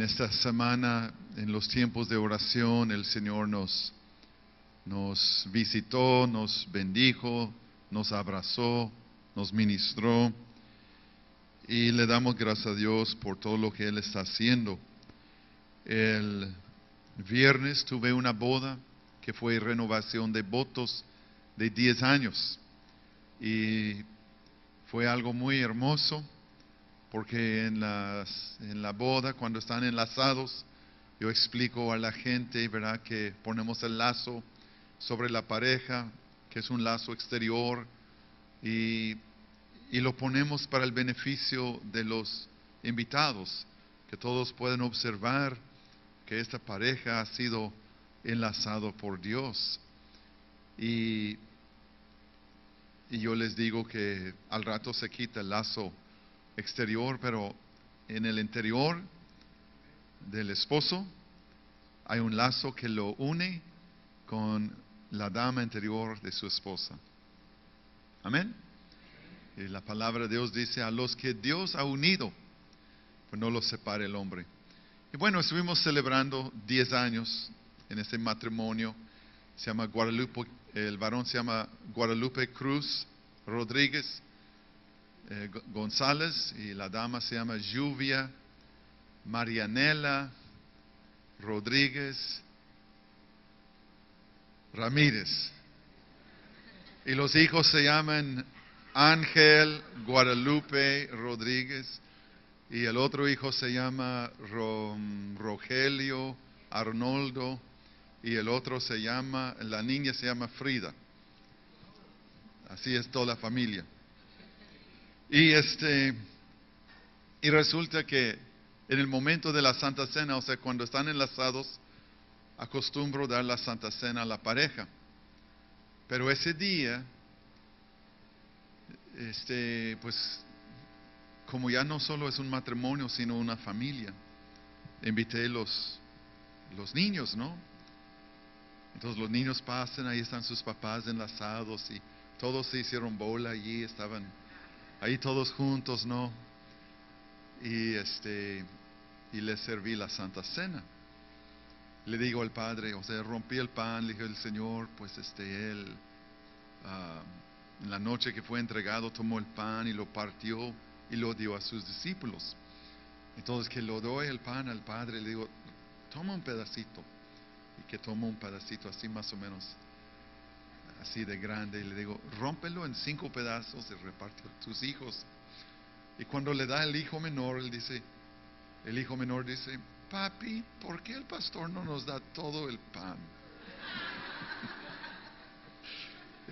En esta semana, en los tiempos de oración, el Señor nos visitó, nos bendijo, nos abrazó, nos ministró y le damos gracias a Dios por todo lo que Él está haciendo. El viernes tuve una boda que fue renovación de votos de 10 años y fue algo muy hermoso porque en la boda, cuando están enlazados, yo explico a la gente, ¿verdad?, que ponemos el lazo sobre la pareja, que es un lazo exterior, y lo ponemos para el beneficio de los invitados, que todos pueden observar que esta pareja ha sido enlazado por Dios. Y yo les digo que al rato se quita el lazo exterior, pero en el interior del esposo hay un lazo que lo une con la dama interior de su esposa. Amén. Y la palabra de Dios dice: a los que Dios ha unido, pues no los separe el hombre. Y bueno, estuvimos celebrando 10 años en ese matrimonio. Se llama Guadalupe, el varón se llama Guadalupe Cruz Rodríguez González, y la dama se llama Lluvia Marianela Rodríguez Ramírez. Y los hijos se llaman Ángel Guadalupe Rodríguez, y el otro hijo se llama Rogelio Arnoldo, y el otro la niña se llama Frida. Así es toda la familia. Y resulta que en el momento de la Santa Cena, o sea, cuando están enlazados, acostumbro dar la Santa Cena a la pareja. Pero ese día, pues, como ya no solo es un matrimonio, sino una familia, invité los niños, ¿no? Entonces los niños pasan, ahí están sus papás enlazados y todos se hicieron bola allí, estaban ahí todos juntos, ¿no? Y les serví la Santa Cena. Le digo al padre, o sea, rompí el pan, le dije: el Señor, pues él, en la noche que fue entregado, tomó el pan y lo partió y lo dio a sus discípulos. Entonces, que lo doy el pan al padre, le digo: toma un pedacito. Y que toma un pedacito así más o menos, así de grande, y le digo: rómpelo en 5 pedazos y reparte a tus hijos. Y cuando le da el hijo menor, el hijo menor dice: papi, ¿por qué el pastor no nos da todo el pan?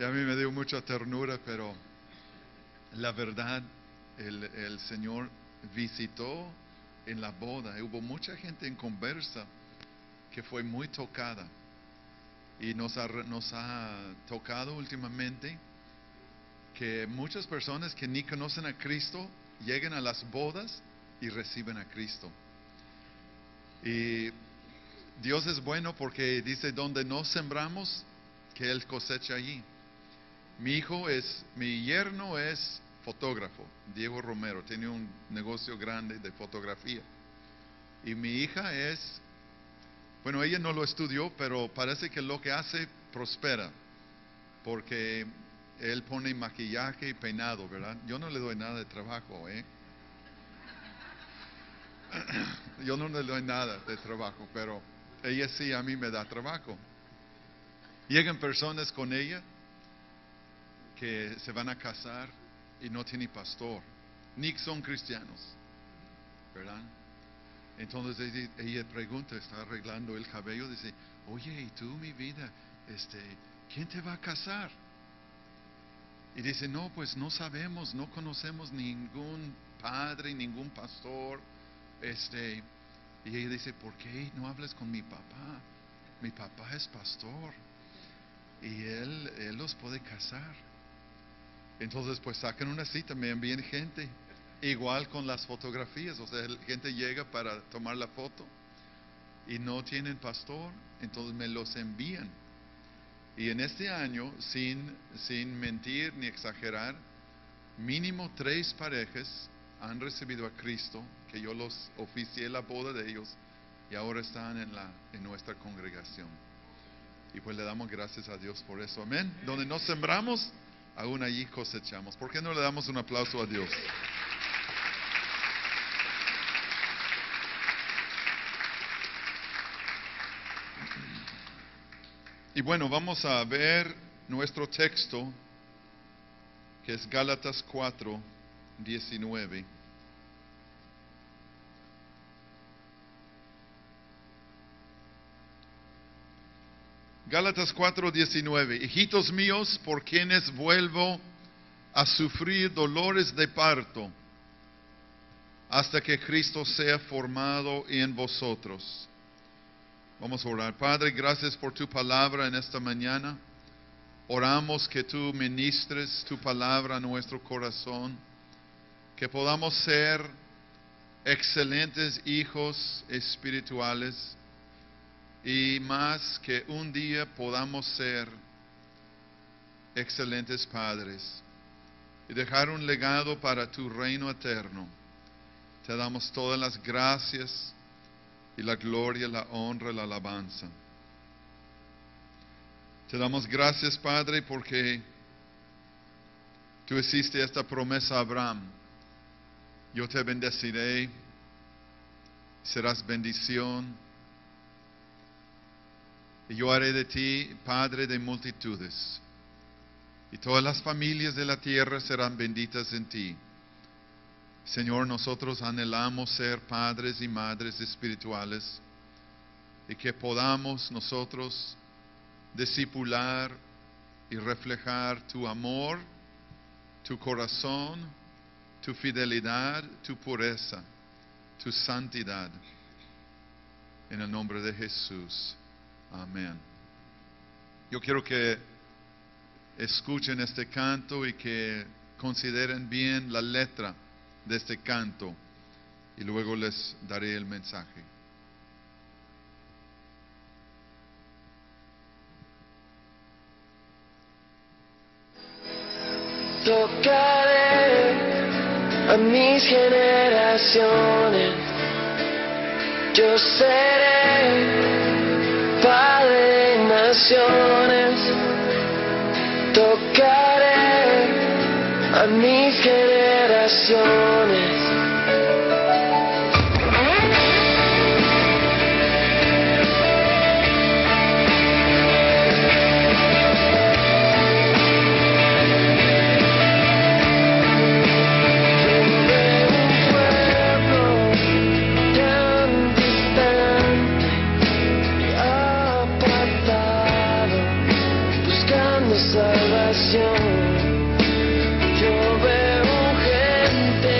Y a mí me dio mucha ternura, pero la verdad, el Señor visitó en la boda. Hubo mucha gente en conversa que fue muy tocada. Y nos ha tocado últimamente que muchas personas que ni conocen a Cristo lleguen a las bodas y reciben a Cristo. Y Dios es bueno porque dice: donde no sembramos, que Él cosecha allí. Mi yerno es fotógrafo, Diego Romero, tiene un negocio grande de fotografía. Y mi hija bueno, ella no lo estudió, pero parece que lo que hace prospera, porque él pone maquillaje y peinado, ¿verdad? Yo no le doy nada de trabajo, Yo no le doy nada de trabajo, pero ella sí a mí me da trabajo. Llegan personas con ella que se van a casar y no tienen pastor, ni son cristianos, ¿verdad? Entonces ella pregunta, está arreglando el cabello, dice: oye, ¿y tú, mi vida, quién te va a casar? Y dice: no, pues no sabemos, no conocemos ningún padre, ningún pastor. Y ella dice: ¿por qué no hablas con mi papá? Mi papá es pastor y él los puede casar. Entonces, pues sacan una cita, me envían gente. Igual con las fotografías, o sea, la gente llega para tomar la foto y no tienen pastor, entonces me los envían. Y en este año, sin mentir ni exagerar, mínimo 3 parejas han recibido a Cristo, que yo los oficié la boda de ellos y ahora están en nuestra congregación. Y pues le damos gracias a Dios por eso. Amén. Donde nos sembramos, aún allí cosechamos. ¿Por qué no le damos un aplauso a Dios? Y bueno, vamos a ver nuestro texto, que es Gálatas 4, 19. Gálatas 4, 19. Hijitos míos, por quienes vuelvo a sufrir dolores de parto, hasta que Cristo sea formado en vosotros. Vamos a orar. Padre, gracias por tu palabra en esta mañana. Oramos que tú ministres tu palabra a nuestro corazón, que podamos ser excelentes hijos espirituales y más que un día podamos ser excelentes padres y dejar un legado para tu reino eterno. Te damos todas las gracias y la gloria, la honra, la alabanza. Te damos gracias, Padre, porque tú hiciste esta promesa a Abraham. Yo te bendeciré, serás bendición, y yo haré de ti padre de multitudes, y todas las familias de la tierra serán benditas en ti. Señor, nosotros anhelamos ser padres y madres espirituales y que podamos nosotros discipular y reflejar tu amor, tu corazón, tu fidelidad, tu pureza, tu santidad. En el nombre de Jesús. Amén. Yo quiero que escuchen este canto y que consideren bien la letra de este canto y luego les daré el mensaje. Tocaré a mis generaciones, yo seré padre de naciones. Tocaré a mis generaciones. Salvación, yo veo gente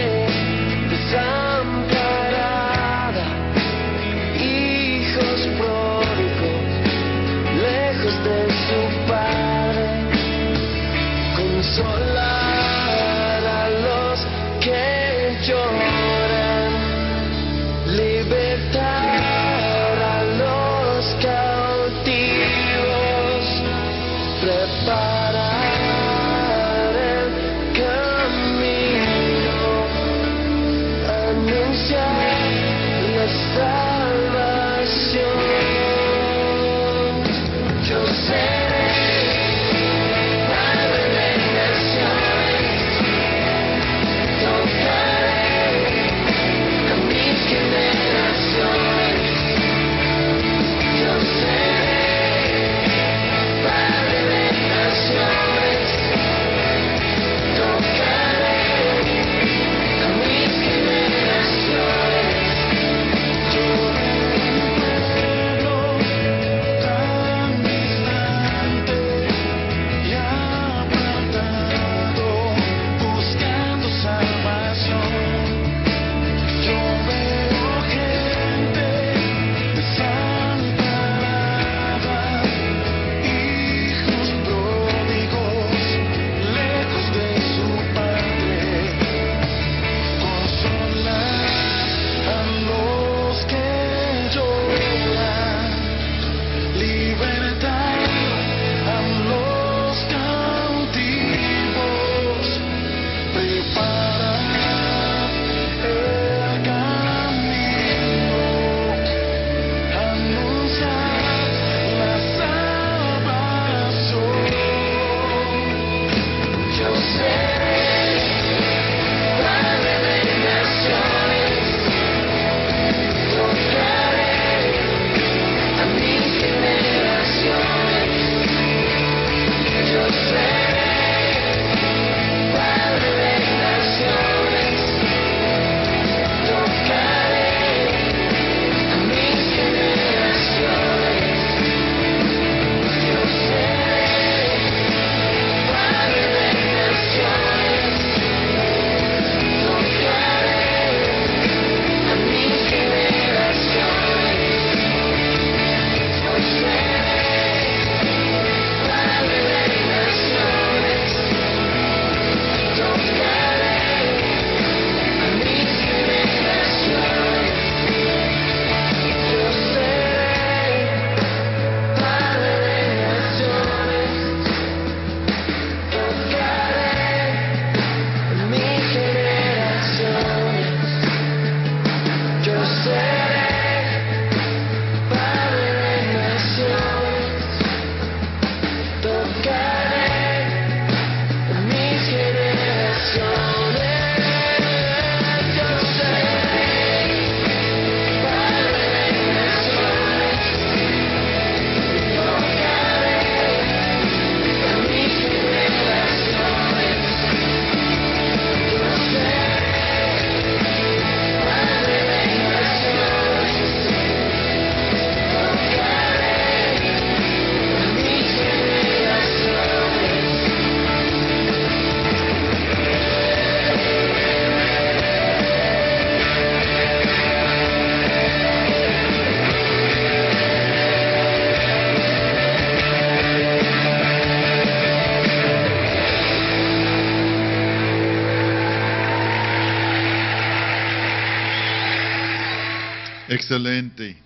Excelente.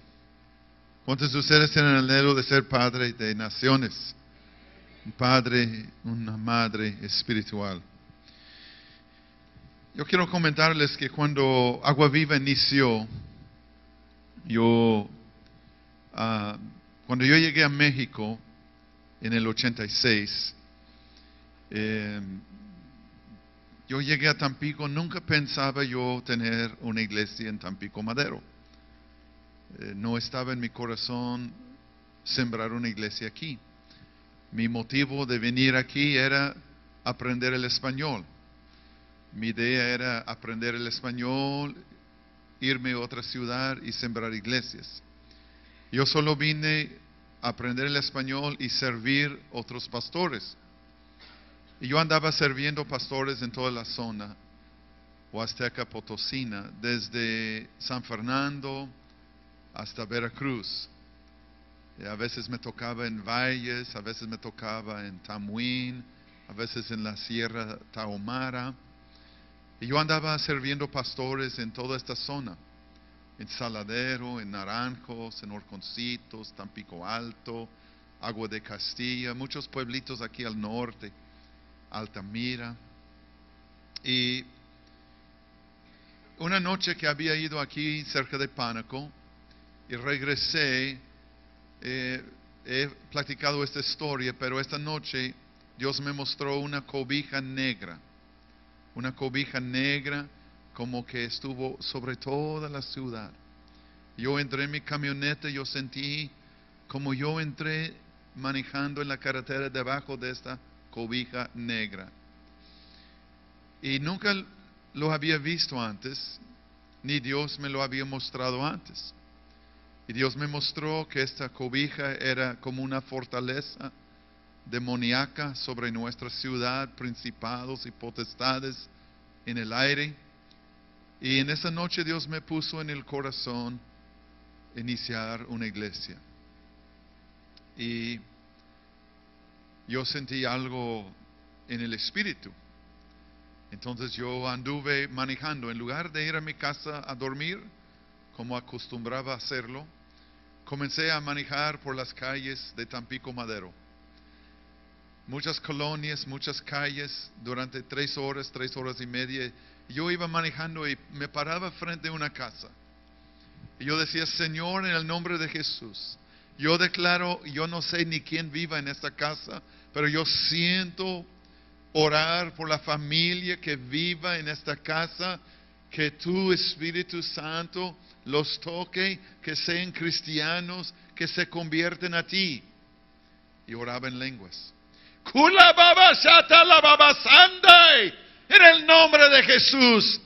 ¿Cuántos de ustedes tienen el anhelo de ser padre de naciones? Un padre, una madre espiritual. Yo quiero comentarles que cuando Agua Viva inició, cuando yo llegué a México en el 86, yo llegué a Tampico, nunca pensaba yo tener una iglesia en Tampico Madero. No estaba en mi corazón sembrar una iglesia aquí. Mi motivo de venir aquí era aprender el español. Mi idea era aprender el español, irme a otra ciudad y sembrar iglesias. Yo solo vine a aprender el español y servir otros pastores. Y yo andaba sirviendo pastores en toda la zona Huasteca Potosina, desde San Fernando hasta Veracruz. Y a veces me tocaba en Valles, a veces me tocaba en Tamuín, a veces en la Sierra Tarahumara. Y yo andaba sirviendo pastores en toda esta zona, en Saladero, en Naranjos, en Horconcitos, Tampico Alto, Agua de Castilla, muchos pueblitos aquí al norte, Altamira. Y una noche que había ido aquí cerca de Pánuco y regresé, he platicado esta historia, pero esta noche Dios me mostró una cobija negra. Una cobija negra como que estuvo sobre toda la ciudad. Yo entré en mi camioneta, yo sentí como yo entré manejando en la carretera debajo de esta cobija negra. Y nunca lo había visto antes, ni Dios me lo había mostrado antes. Y Dios me mostró que esta cobija era como una fortaleza demoníaca sobre nuestra ciudad, principados y potestades en el aire. Y en esa noche Dios me puso en el corazón iniciar una iglesia. Y yo sentí algo en el espíritu. Entonces yo anduve manejando, en lugar de ir a mi casa a dormir, como acostumbraba a hacerlo, comencé a manejar por las calles de Tampico Madero. Muchas colonias, muchas calles, durante 3 horas y media. Yo iba manejando y me paraba frente a una casa. Y yo decía, Señor, en el nombre de Jesús, yo declaro, yo no sé ni quién viva en esta casa, pero yo siento orar por la familia que viva en esta casa, que tu Espíritu Santo los toque, que sean cristianos, que se convierten a ti. Y oraba en lenguas. En el nombre de Jesús,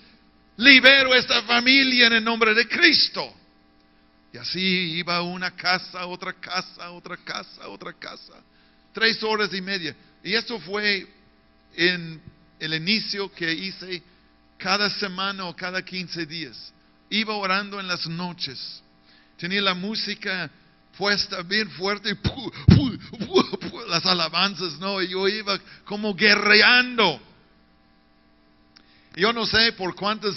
libero esta familia en el nombre de Cristo. Y así iba a una casa, otra casa, otra casa, otra casa. 3 horas y media. Y esto fue en el inicio que hice cada semana o cada 15 días. Iba orando en las noches. Tenía la música puesta bien fuerte, las alabanzas, ¿no? Y yo iba como guerreando. Yo no sé por cuántas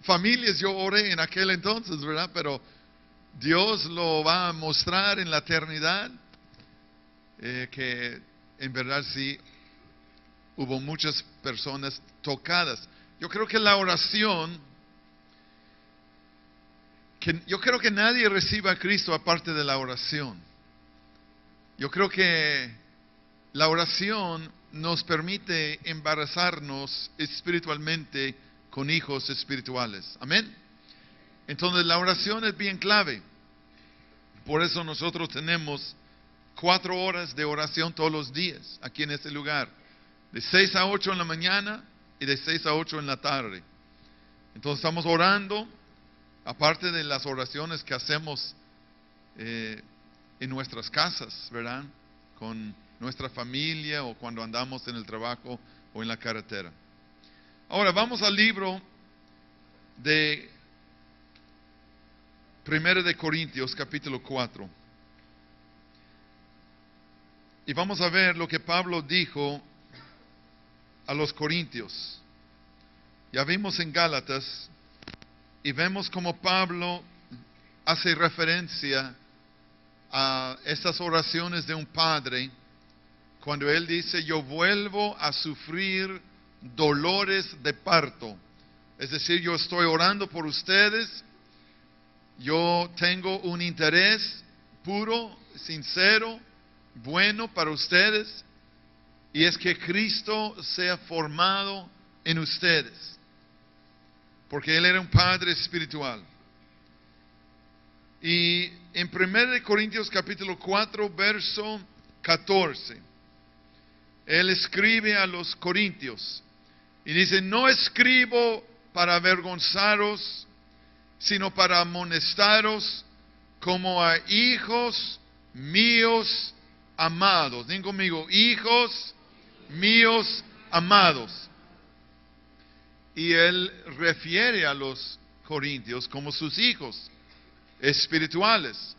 familias yo oré en aquel entonces, ¿verdad? Pero Dios lo va a mostrar en la eternidad, que en verdad sí hubo muchas personas tocadas. Yo creo que la oración, yo creo que nadie reciba a Cristo aparte de la oración. Yo creo que la oración nos permite embarazarnos espiritualmente con hijos espirituales. Amén. Entonces la oración es bien clave. Por eso nosotros tenemos 4 horas de oración todos los días aquí en este lugar. De 6 a 8 en la mañana y de 6 a 8 en la tarde. Entonces estamos orando. Aparte de las oraciones que hacemos en nuestras casas, ¿verdad? Con nuestra familia o cuando andamos en el trabajo o en la carretera. Ahora vamos al libro de 1 de Corintios capítulo 4. Y vamos a ver lo que Pablo dijo a los corintios. Ya vimos en Gálatas y vemos como Pablo hace referencia a estas oraciones de un padre cuando él dice: yo vuelvo a sufrir dolores de parto. Es decir, yo estoy orando por ustedes, yo tengo un interés puro, sincero, bueno para ustedes, y es que Cristo sea formado en ustedes, porque Él era un Padre espiritual. Y en 1 Corintios capítulo 4, verso 14, Él escribe a los corintios y dice: no escribo para avergonzaros, sino para amonestaros como a hijos míos amados. Digan conmigo: hijos míos amados. Y él refiere a los corintios como sus hijos espirituales.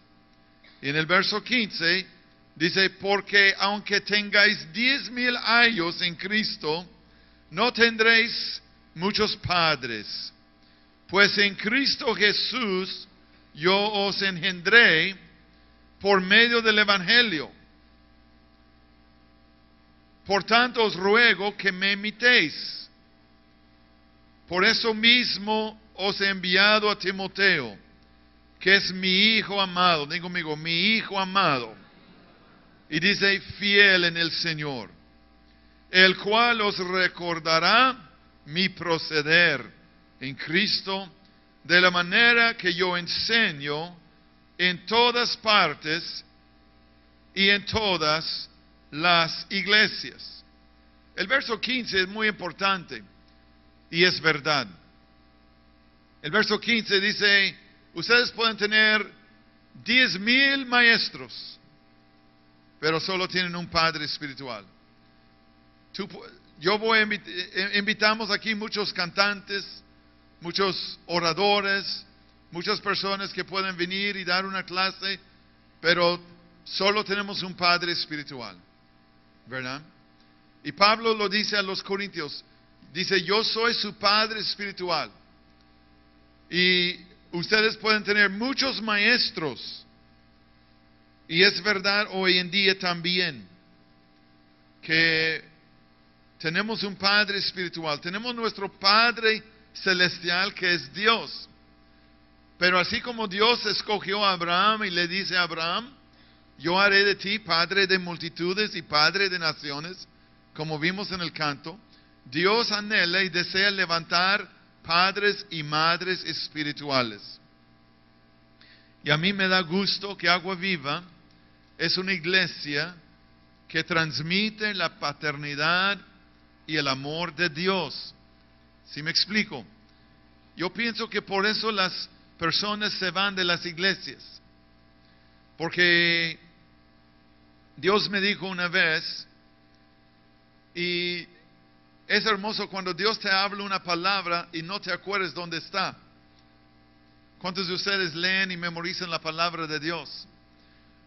Y en el verso 15 dice: porque aunque tengáis 10,000 años en Cristo, no tendréis muchos padres, pues en Cristo Jesús yo os engendré por medio del Evangelio. Por tanto os ruego que me imitéis. Por eso mismo os he enviado a Timoteo, que es mi hijo amado. Digo conmigo: mi hijo amado. Y dice: fiel en el Señor, el cual os recordará mi proceder en Cristo, de la manera que yo enseño en todas partes y en todas las iglesias. El verso 15 es muy importante y es verdad. El verso 15 dice: ustedes pueden tener 10,000 maestros, pero solo tienen un padre espiritual. Invitamos aquí muchos cantantes, muchos oradores, muchas personas que pueden venir y dar una clase, pero solo tenemos un padre espiritual, ¿verdad? Y Pablo lo dice a los corintios, dice: yo soy su padre espiritual. Y ustedes pueden tener muchos maestros, y es verdad hoy en día también que tenemos un Padre espiritual, tenemos nuestro Padre celestial que es Dios. Pero así como Dios escogió a Abraham y le dice a Abraham: yo haré de ti padre de multitudes y padre de naciones, como vimos en el canto, Dios anhela y desea levantar padres y madres espirituales. Y a mí me da gusto que Agua Viva es una iglesia que transmite la paternidad y el amor de Dios. ¿Sí me explico? Yo pienso que por eso las personas se van de las iglesias. Porque Dios me dijo una vez, y es hermoso cuando Dios te habla una palabra y no te acuerdas dónde está. ¿Cuántos de ustedes leen y memorizan la palabra de Dios?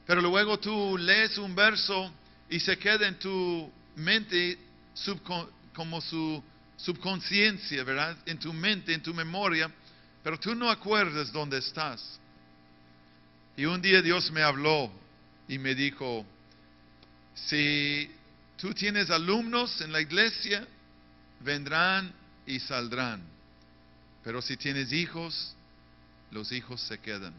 Pero luego tú lees un verso y se queda en tu mente como su subconsciencia, ¿verdad? En tu mente, en tu memoria, pero tú no acuerdas dónde estás. Y un día Dios me habló y me dijo: si tú tienes alumnos en la iglesia, vendrán y saldrán. Pero si tienes hijos, los hijos se quedan.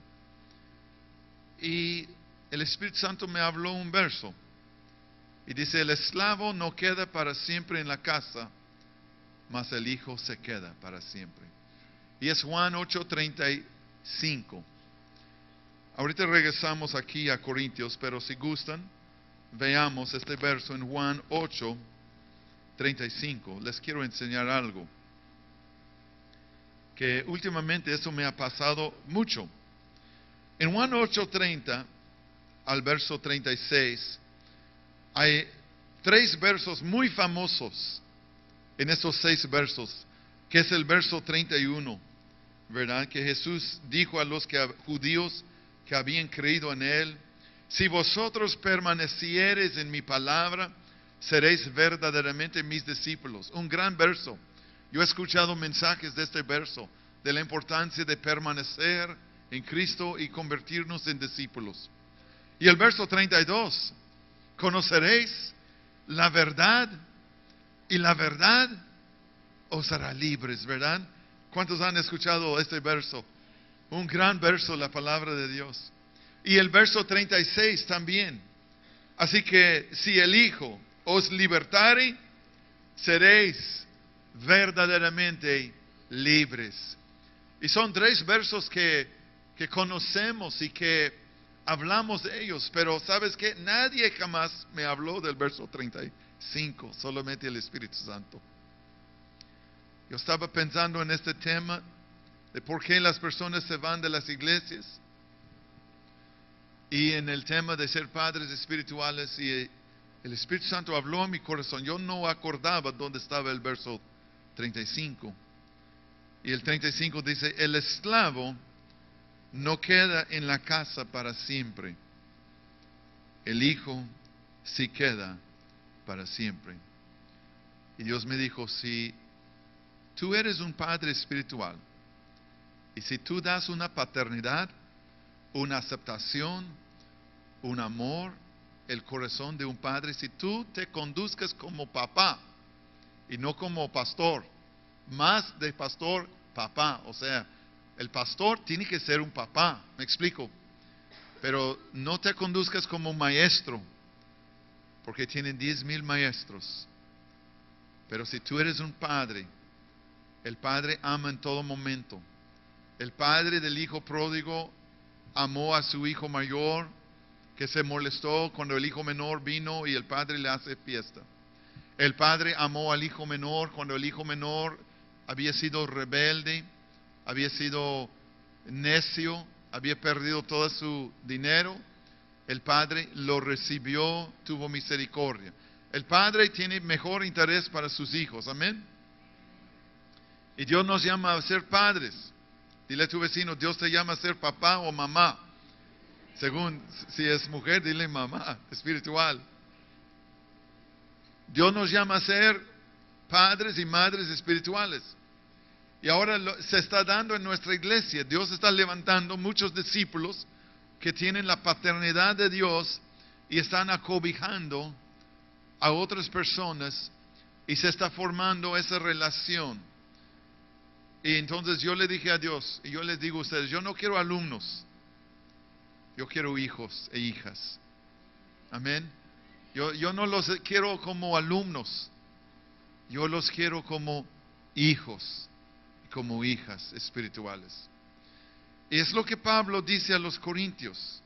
Y el Espíritu Santo me habló un verso. Y dice: el esclavo no queda para siempre en la casa, mas el hijo se queda para siempre. Y es Juan 8:35. Ahorita regresamos aquí a Corintios, pero si gustan, veamos este verso en Juan 8:35. Les quiero enseñar algo, que últimamente eso me ha pasado mucho. En Juan 8:30 al verso 36, hay 3 versos muy famosos en estos 6 versos, que es el verso 31, ¿verdad? Que Jesús dijo a los judíos que habían creído en Él: si vosotros permaneciereis en mi palabra, seréis verdaderamente mis discípulos. Un gran verso. Yo he escuchado mensajes de este verso, de la importancia de permanecer en Cristo y convertirnos en discípulos. Y el verso 32, conoceréis la verdad y la verdad os hará libres, ¿verdad? ¿Cuántos han escuchado este verso? Un gran verso, la palabra de Dios. Y el verso 36 también. Así que si el Hijo os libertare, seréis verdaderamente libres. Y son 3 versos que conocemos y que hablamos de ellos, pero ¿sabes qué? Nadie jamás me habló del verso 35, solamente el Espíritu Santo. Yo estaba pensando en este tema de por qué las personas se van de las iglesias y en el tema de ser padres espirituales, y el Espíritu Santo habló a mi corazón. Yo no acordaba dónde estaba el verso 35. Y el 35 dice, el esclavo no queda en la casa para siempre. El Hijo sí queda para siempre. Y Dios me dijo, si tú eres un padre espiritual, y si tú das una paternidad, una aceptación, un amor, el corazón de un padre, si tú te conduzcas como papá, y no como pastor, más de pastor, papá, o sea, el pastor tiene que ser un papá, me explico. Pero no te conduzcas como maestro, porque tienen 10,000 maestros. Pero si tú eres un padre, el padre ama en todo momento. El padre del hijo pródigo amó a su hijo mayor, que se molestó cuando el hijo menor vino y el padre le hace fiesta. El padre amó al hijo menor cuando el hijo menor había sido rebelde, había sido necio, había perdido todo su dinero. El padre lo recibió, tuvo misericordia. El padre tiene mejor interés para sus hijos, amén. Y Dios nos llama a ser padres. Dile a tu vecino, Dios te llama a ser papá o mamá. Según, si es mujer, dile mamá, espiritual. Dios nos llama a ser padres y madres espirituales. Y ahora se está dando en nuestra iglesia. Dios está levantando muchos discípulos que tienen la paternidad de Dios y están acobijando a otras personas y se está formando esa relación. Y entonces yo le dije a Dios, y yo les digo a ustedes, yo no quiero alumnos, yo quiero hijos e hijas. Amén. Yo no los quiero como alumnos, yo los quiero como hijos, como hijas espirituales. Y es lo que Pablo dice a los corintios.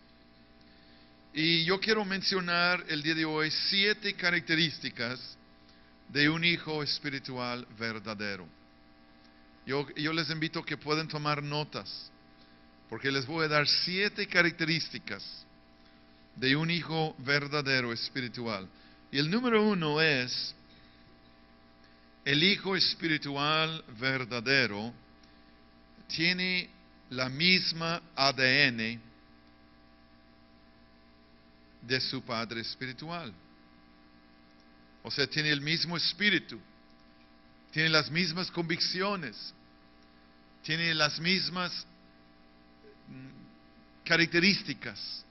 Y yo quiero mencionar el día de hoy 7 características de un hijo espiritual verdadero. Yo les invito a que puedan tomar notas, porque les voy a dar 7 características de un hijo verdadero espiritual. Y el número 1 es, el hijo espiritual verdadero tiene la misma ADN de su padre espiritual. O sea, tiene el mismo espíritu, tiene las mismas convicciones, tiene las mismas características.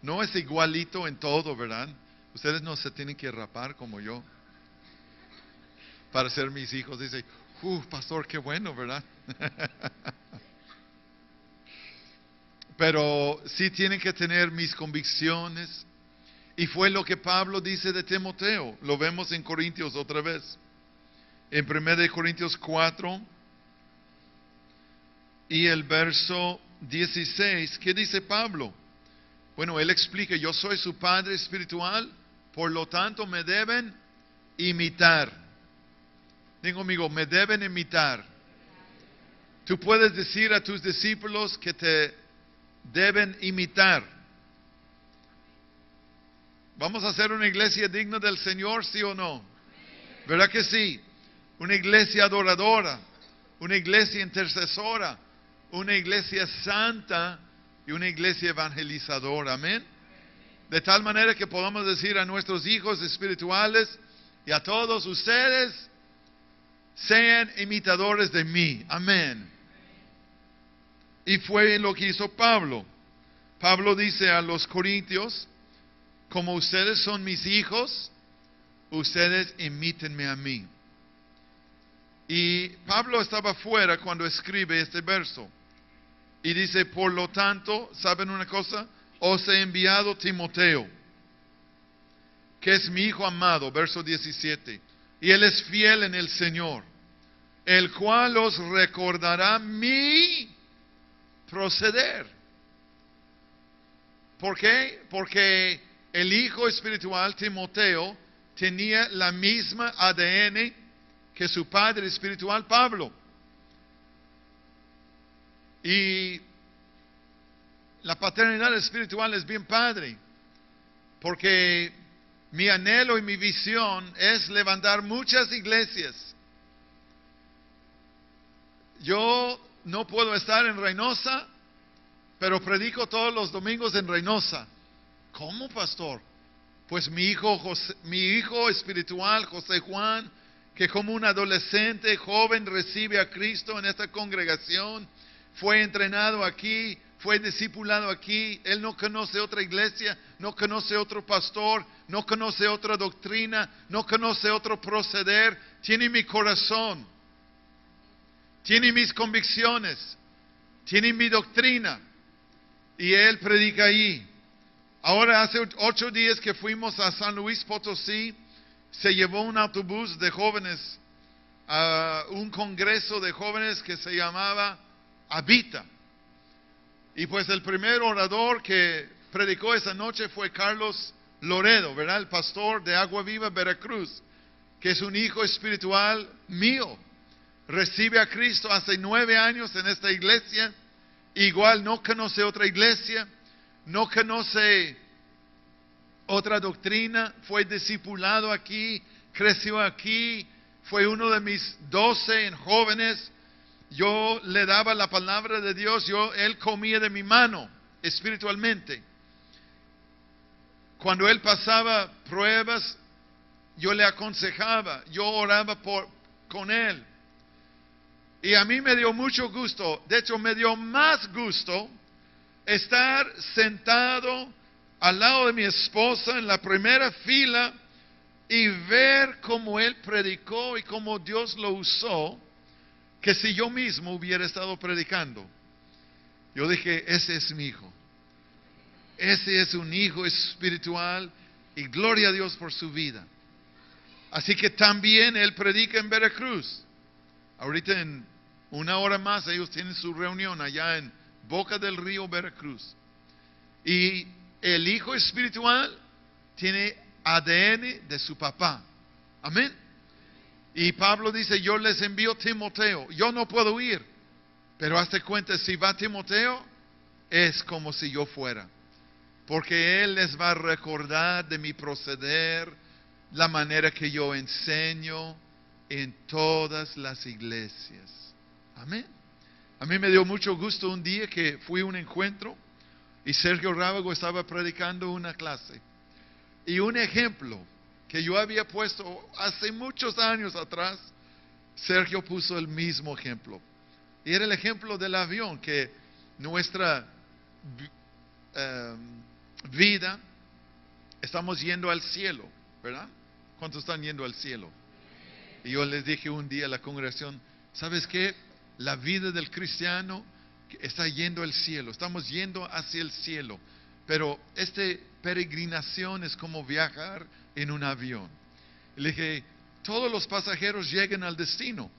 No es igualito en todo, ¿verdad? Ustedes no se tienen que rapar como yo para ser mis hijos. Dice, pastor, qué bueno, ¿verdad? Pero sí tienen que tener mis convicciones. Y fue lo que Pablo dice de Timoteo. Lo vemos en Corintios otra vez. En 1 Corintios 4 y el verso 16. ¿Qué dice Pablo? Bueno, él explica, yo soy su padre espiritual, por lo tanto me deben imitar. Digo, amigo, me deben imitar. Tú puedes decir a tus discípulos que te deben imitar. ¿Vamos a hacer una iglesia digna del Señor, sí o no? ¿Verdad que sí? Una iglesia adoradora, una iglesia intercesora, una iglesia santa y una iglesia evangelizadora. Amén. De tal manera que podamos decir a nuestros hijos espirituales y a todos ustedes, sean imitadores de mí. Amén. Y fue lo que hizo Pablo. Pablo dice a los corintios, como ustedes son mis hijos, ustedes imítenme a mí. Y Pablo estaba fuera cuando escribe este verso. Y dice, por lo tanto, ¿saben una cosa? Os he enviado Timoteo, que es mi hijo amado, verso 17. Y él es fiel en el Señor, el cual os recordará mi proceder. ¿Por qué? Porque el hijo espiritual, Timoteo, tenía la misma ADN que su padre espiritual, Pablo. Y la paternidad espiritual es bien padre, porque mi anhelo y mi visión es levantar muchas iglesias. Yo no puedo estar en Reynosa, pero predico todos los domingos en Reynosa. ¿Cómo, pastor? Pues mi hijo espiritual, José Juan, que como un adolescente joven recibe a Cristo en esta congregación, fue entrenado aquí, fue discipulado aquí. Él no conoce otra iglesia, no conoce otro pastor, no conoce otra doctrina, no conoce otro proceder. Tiene mi corazón, tiene mis convicciones, tiene mi doctrina, y él predica ahí. Ahora hace 8 días que fuimos a San Luis Potosí, se llevó un autobús de jóvenes a un congreso de jóvenes que se llamaba Habita. Y pues el primer orador que predicó esa noche fue Carlos Loredo, ¿verdad? El pastor de Agua Viva, Veracruz, que es un hijo espiritual mío. Recibe a Cristo hace 9 años en esta iglesia. Igual no conoce otra iglesia, no conoce otra doctrina, fue discipulado aquí, creció aquí, fue uno de mis 12 en jóvenes. Yo le daba la palabra de Dios, él comía de mi mano espiritualmente. Cuando él pasaba pruebas, yo le aconsejaba, yo oraba con él. Y a mí me dio mucho gusto, de hecho me dio más gusto estar sentado al lado de mi esposa en la primera fila y ver cómo él predicó y cómo Dios lo usó, que si yo mismo hubiera estado predicando. Yo dije, ese es mi hijo. Ese es un hijo espiritual y gloria a Dios por su vida. Así que también él predica en Veracruz. Ahorita en 1 hora más ellos tienen su reunión allá en Boca del Río, Veracruz. Y el hijo espiritual tiene ADN de su papá. Amén. Y Pablo dice, yo les envío Timoteo. Yo no puedo ir, pero hazte cuenta, si va Timoteo, es como si yo fuera. Porque él les va a recordar de mi proceder, la manera que yo enseño en todas las iglesias. Amén. A mí me dio mucho gusto un día que fui a un encuentro y Sergio Rábago estaba predicando una clase. Y un ejemplo que yo había puesto hace muchos años atrás, Sergio puso el mismo ejemplo. Y era el ejemplo del avión, que nuestra vida, estamos yendo al cielo, ¿verdad? ¿Cuántos están yendo al cielo? Y yo les dije un día a la congregación, ¿sabes qué? La vida del cristiano está yendo al cielo, estamos yendo hacia el cielo. Pero esta peregrinación es como viajar en un avión. Y le dije, todos los pasajeros llegan al destino,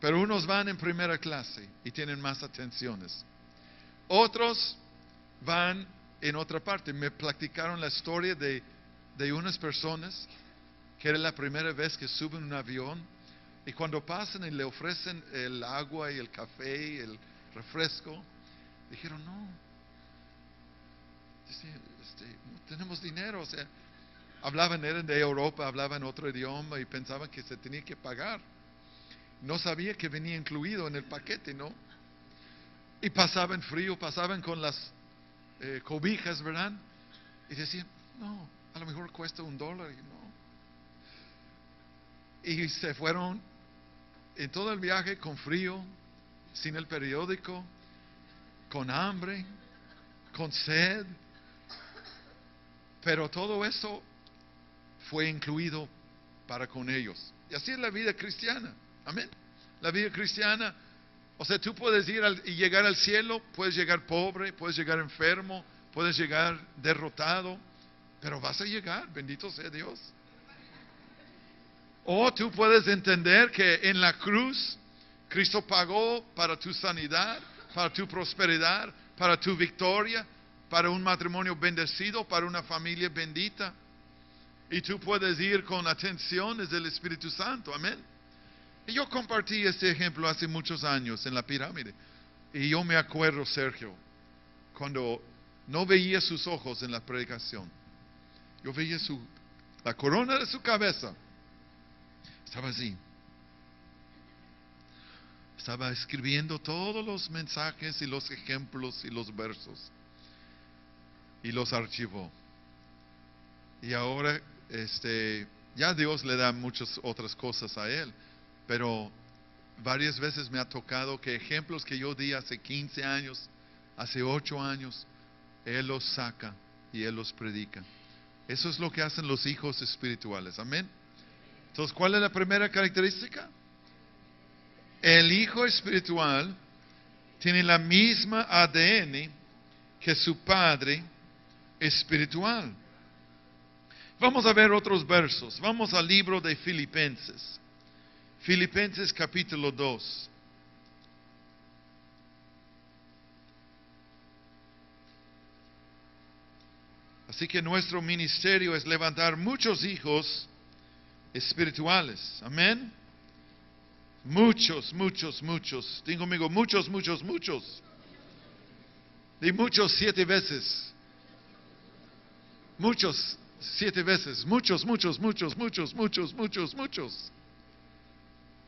pero unos van en primera clase y tienen más atenciones. Otros van en otra parte. Me platicaron la historia de unas personas que era la primera vez que suben un avión, y cuando pasan y le ofrecen el agua y el café y el refresco, dijeron, no, no tenemos dinero. O sea, eran de Europa, hablaban otro idioma y pensaban que se tenía que pagar. No sabía que venía incluido en el paquete, ¿no? Y pasaban frío, pasaban con las cobijas, ¿verdad? Y decían, no, a lo mejor cuesta $1, no. Y se fueron en todo el viaje con frío, sin el periódico, con hambre, con sed. Pero todo eso fue incluido para con ellos. Y así es la vida cristiana. Amén. La vida cristiana, o sea, tú puedes ir y llegar al cielo, puedes llegar pobre, puedes llegar enfermo, puedes llegar derrotado, pero vas a llegar, bendito sea Dios. O tú puedes entender que en la cruz Cristo pagó para tu sanidad, para tu prosperidad, para tu victoria, para un matrimonio bendecido, para una familia bendita. Y tú puedes ir con atenciones del Espíritu Santo, amén. Y yo compartí este ejemplo hace muchos años en la pirámide. Y yo me acuerdo, Sergio, cuando no veía sus ojos en la predicación. Yo veía la corona de su cabeza. Estaba así. Estaba escribiendo todos los mensajes y los ejemplos y los versos. Y los archivó. Y ahora, ya Dios le da muchas otras cosas a él. Pero varias veces me ha tocado que ejemplos que yo di hace 15 años, hace 8 años, Él los saca y Él los predica. Eso es lo que hacen los hijos espirituales. Amén. Entonces, ¿cuál es la primera característica? El hijo espiritual tiene la misma ADN que su padre espiritual. Vamos a ver otros versos. Vamos al libro de Filipenses. Filipenses capítulo 2. Así que nuestro ministerio es levantar muchos hijos espirituales. Amén. Muchos, muchos, muchos. Digo conmigo, muchos, muchos, muchos. Y muchos 7 veces. Muchos 7 veces. Muchos, muchos, muchos, muchos, muchos, muchos, muchos.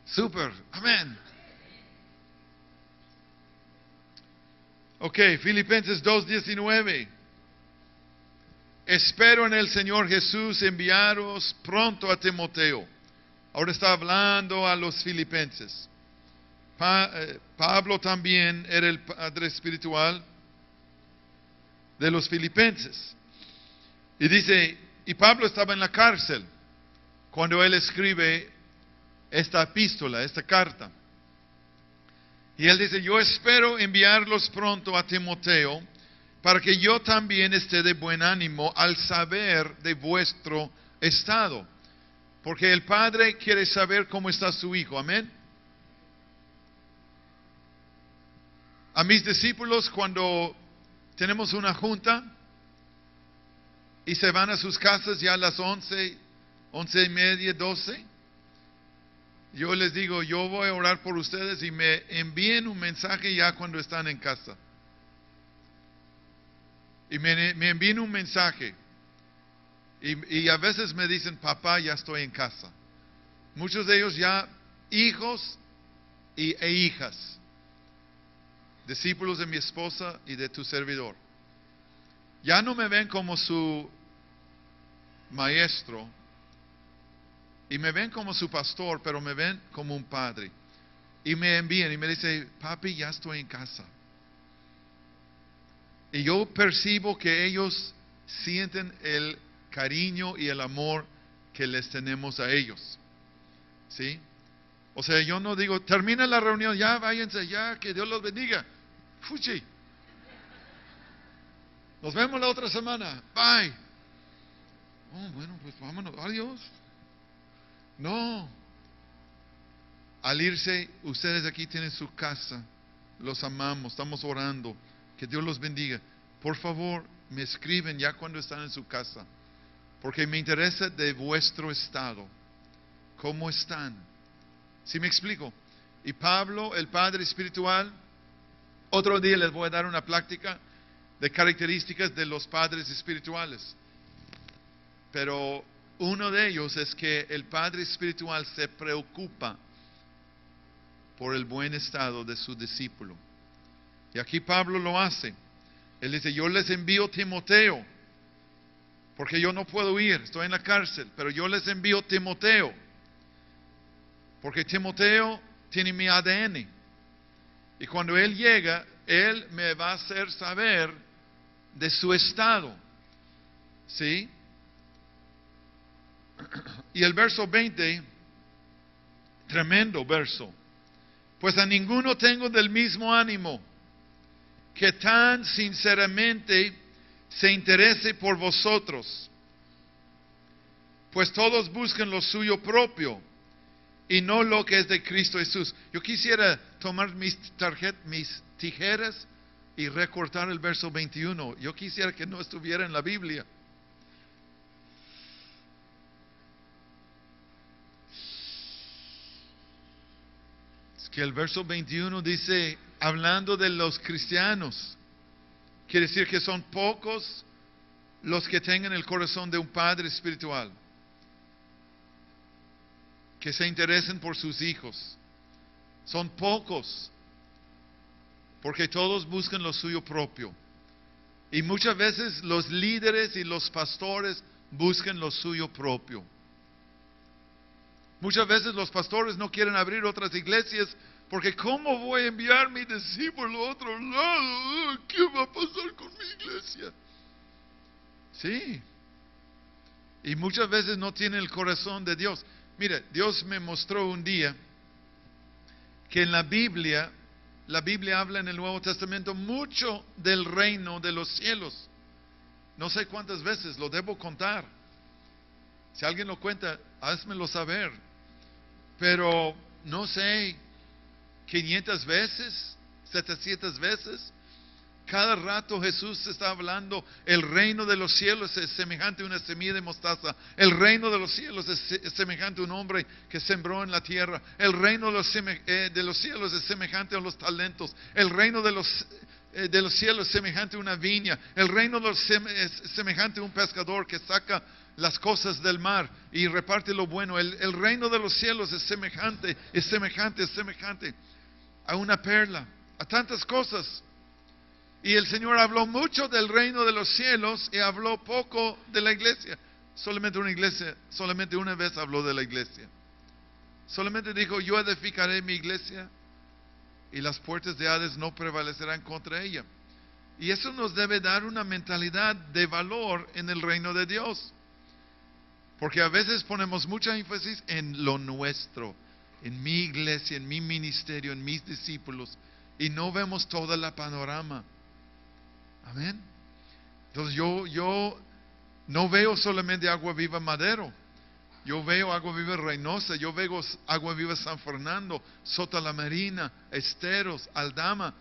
Super, amén. Ok, Filipenses 2:19. Espero en el Señor Jesús enviaros pronto a Timoteo. Ahora está hablando a los filipenses. Pablo también era el padre espiritual de los filipenses. Y dice, y Pablo estaba en la cárcel cuando él escribe esta epístola, esta carta. Y él dice, yo espero enviarlos pronto a Timoteo para que yo también esté de buen ánimo al saber de vuestro estado. Porque el padre quiere saber cómo está su hijo, amén. A mis discípulos, cuando tenemos una junta y se van a sus casas ya a las 11, 11:30, 12, yo les digo, yo voy a orar por ustedes y me envíen un mensaje ya cuando están en casa. Y me envíen un mensaje. Y a veces me dicen, papá, ya estoy en casa. Muchos de ellos ya hijos e hijas. Discípulos de mi esposa y de tu servidor. Ya no me ven como su maestro. Y me ven como su pastor, pero me ven como un padre. Y me envían y me dicen, papi, ya estoy en casa. Y yo percibo que ellos sienten el cariño y el amor que les tenemos a ellos. ¿Sí? O sea, yo no digo, termina la reunión, ya váyanse, ya, que Dios los bendiga. Fuchi. Nos vemos la otra semana. Bye. Oh, bueno, pues vámonos. Adiós. No. Al irse, ustedes aquí tienen su casa. Los amamos, estamos orando. Que Dios los bendiga. Por favor, me escriben ya cuando están en su casa. Porque me interesa de vuestro estado. ¿Cómo están? ¿Sí me explico? Y Pablo, el padre espiritual, otro día les voy a dar una plática de características de los padres espirituales. Pero uno de ellos es que el padre espiritual se preocupa por el buen estado de su discípulo. Y aquí Pablo lo hace. Él dice, yo les envío Timoteo, porque yo no puedo ir, estoy en la cárcel, pero yo les envío Timoteo, porque Timoteo tiene mi ADN. Y cuando él llega, Él me va a hacer saber de su estado. ¿Sí? Y el verso 20, tremendo verso. Pues a ninguno tengo del mismo ánimo, que tan sinceramente se interese por vosotros. Pues todos buscan lo suyo propio y no lo que es de Cristo Jesús. Yo quisiera tomar mis tijeras y recortar el verso 21. Yo quisiera que no estuviera en la Biblia. Es que el verso 21 dice, hablando de los cristianos, quiere decir que son pocos los que tengan el corazón de un padre espiritual, que se interesen por sus hijos. Son pocos, porque todos buscan lo suyo propio. Y muchas veces los líderes y los pastores buscan lo suyo propio. Muchas veces los pastores no quieren abrir otras iglesias porque ¿cómo voy a enviar mi discípulo a otro lado? ¿Qué va a pasar con mi iglesia? Sí. Y muchas veces no tienen el corazón de Dios. Mire, Dios me mostró un día que en la Biblia habla en el Nuevo Testamento mucho del reino de los cielos. No sé cuántas veces, lo debo contar. Si alguien lo cuenta, házmelo saber. Pero no sé, 500 veces, 700 veces. Cada rato Jesús está hablando, el reino de los cielos es semejante a una semilla de mostaza. El reino de los cielos es semejante a un hombre que sembró en la tierra. El reino de los cielos es semejante a los talentos. El reino de los cielos es semejante a una viña. El reino es semejante a un pescador que saca las cosas del mar y reparte lo bueno. El reino de los cielos es semejante a una perla, a tantas cosas. Y el Señor habló mucho del reino de los cielos y habló poco de la iglesia. Solamente una vez habló de la iglesia. Solamente dijo, yo edificaré mi iglesia y las puertas de Hades no prevalecerán contra ella. Y eso nos debe dar una mentalidad de valor en el reino de Dios. Porque a veces ponemos mucha énfasis en lo nuestro, en mi iglesia, en mi ministerio, en mis discípulos, y no vemos toda la panorama. Amén. Entonces yo no veo solamente Agua Viva Madero. Yo veo Agua Viva Reynosa, yo veo Agua Viva San Fernando, Sota la Marina, Esteros, Aldama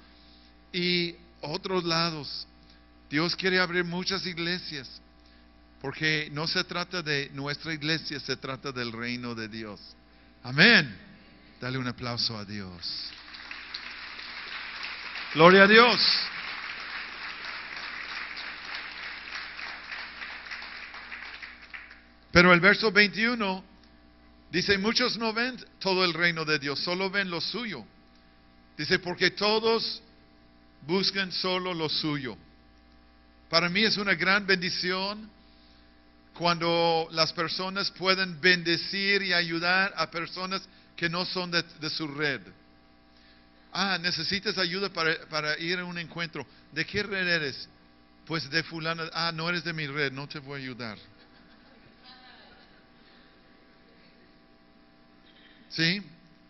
y otros lados. Dios quiere abrir muchas iglesias, porque no se trata de nuestra iglesia, se trata del reino de Dios. Amén. Dale un aplauso a Dios. Gloria a Dios. Pero el verso 21 dice, muchos no ven todo el reino de Dios, solo ven lo suyo. Dice, porque todos buscan solo lo suyo. Para mí es una gran bendición cuando las personas pueden bendecir y ayudar a personas que no son de su red. Necesitas ayuda para ir a un encuentro. ¿De qué red eres? Pues de fulano. No eres de mi red, no te voy a ayudar. ¿Sí?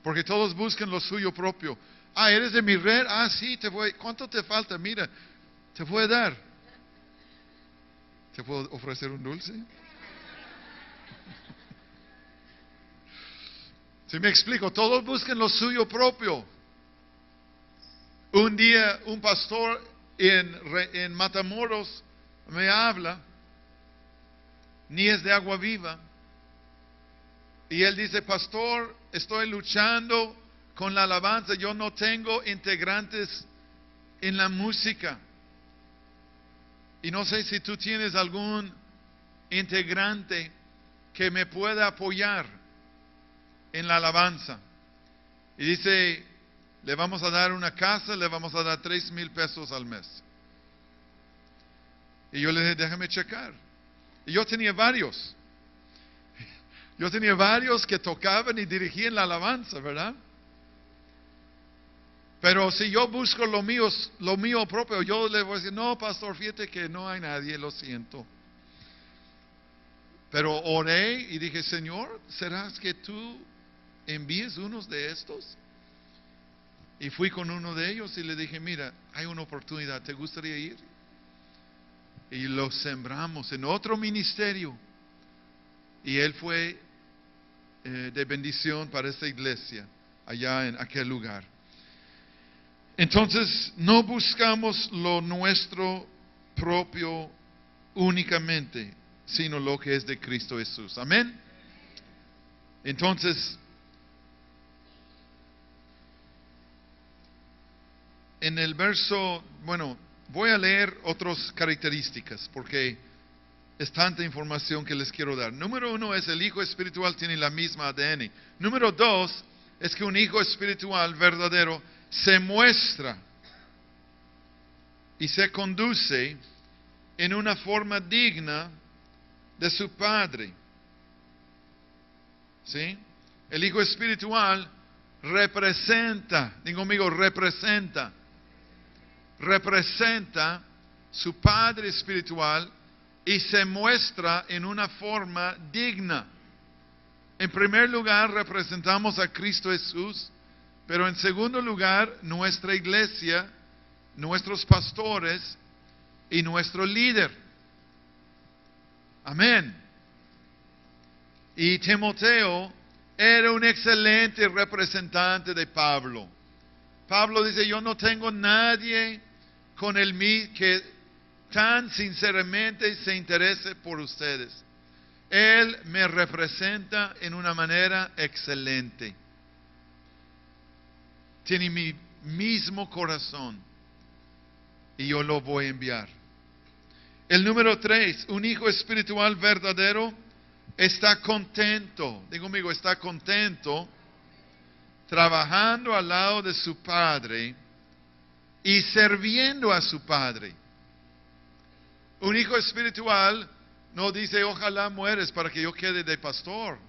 Porque todos buscan lo suyo propio. ¿Eres de mi red? Sí, te voy. ¿Cuánto te falta? Mira, te voy a dar. ¿Te puedo ofrecer un dulce? ¿Sí me explico? Todos buscan lo suyo propio. Un día un pastor en Matamoros me habla, ni es de Agua Viva, y él dice, pastor, estoy luchando con la alabanza, yo no tengo integrantes en la música, y no sé si tú tienes algún integrante que me pueda apoyar en la alabanza. Y dice, le vamos a dar una casa, le vamos a dar 3,000 pesos al mes. Y yo le dije, déjame checar. Y yo tenía varios. Yo tenía varios que tocaban y dirigían la alabanza, ¿verdad? Pero si yo busco lo mío propio, yo le voy a decir, no, pastor, fíjate que no hay nadie, lo siento. Pero oré y dije, Señor, ¿será que tú envíes unos de estos? Y fui con uno de ellos y le dije, mira, hay una oportunidad, ¿te gustaría ir? Y lo sembramos en otro ministerio. Y él fue de bendición para esta iglesia, allá en aquel lugar. Entonces, no buscamos lo nuestro propio únicamente, sino lo que es de Cristo Jesús. Amén. Entonces, en el verso, bueno, voy a leer otras características porque es tanta información que les quiero dar. Número 1 es el hijo espiritual tiene la misma ADN. Número 2 es que un hijo espiritual verdadero se muestra y se conduce en una forma digna de su padre. ¿Sí? El hijo espiritual representa, digo conmigo, representa su padre espiritual y se muestra en una forma digna. En primer lugar, representamos a Cristo Jesús, pero en segundo lugar, nuestra iglesia, nuestros pastores y nuestro líder. Amén. Y Timoteo era un excelente representante de Pablo. Pablo dice, yo no tengo nadie con el que tan sinceramente se interese por ustedes. Él me representa en una manera excelente. Tiene mi mismo corazón y yo lo voy a enviar. El número 3, un hijo espiritual verdadero está contento. Digo conmigo, está contento trabajando al lado de su padre y sirviendo a su padre. Un hijo espiritual no dice, ojalá mueres para que yo quede de pastor.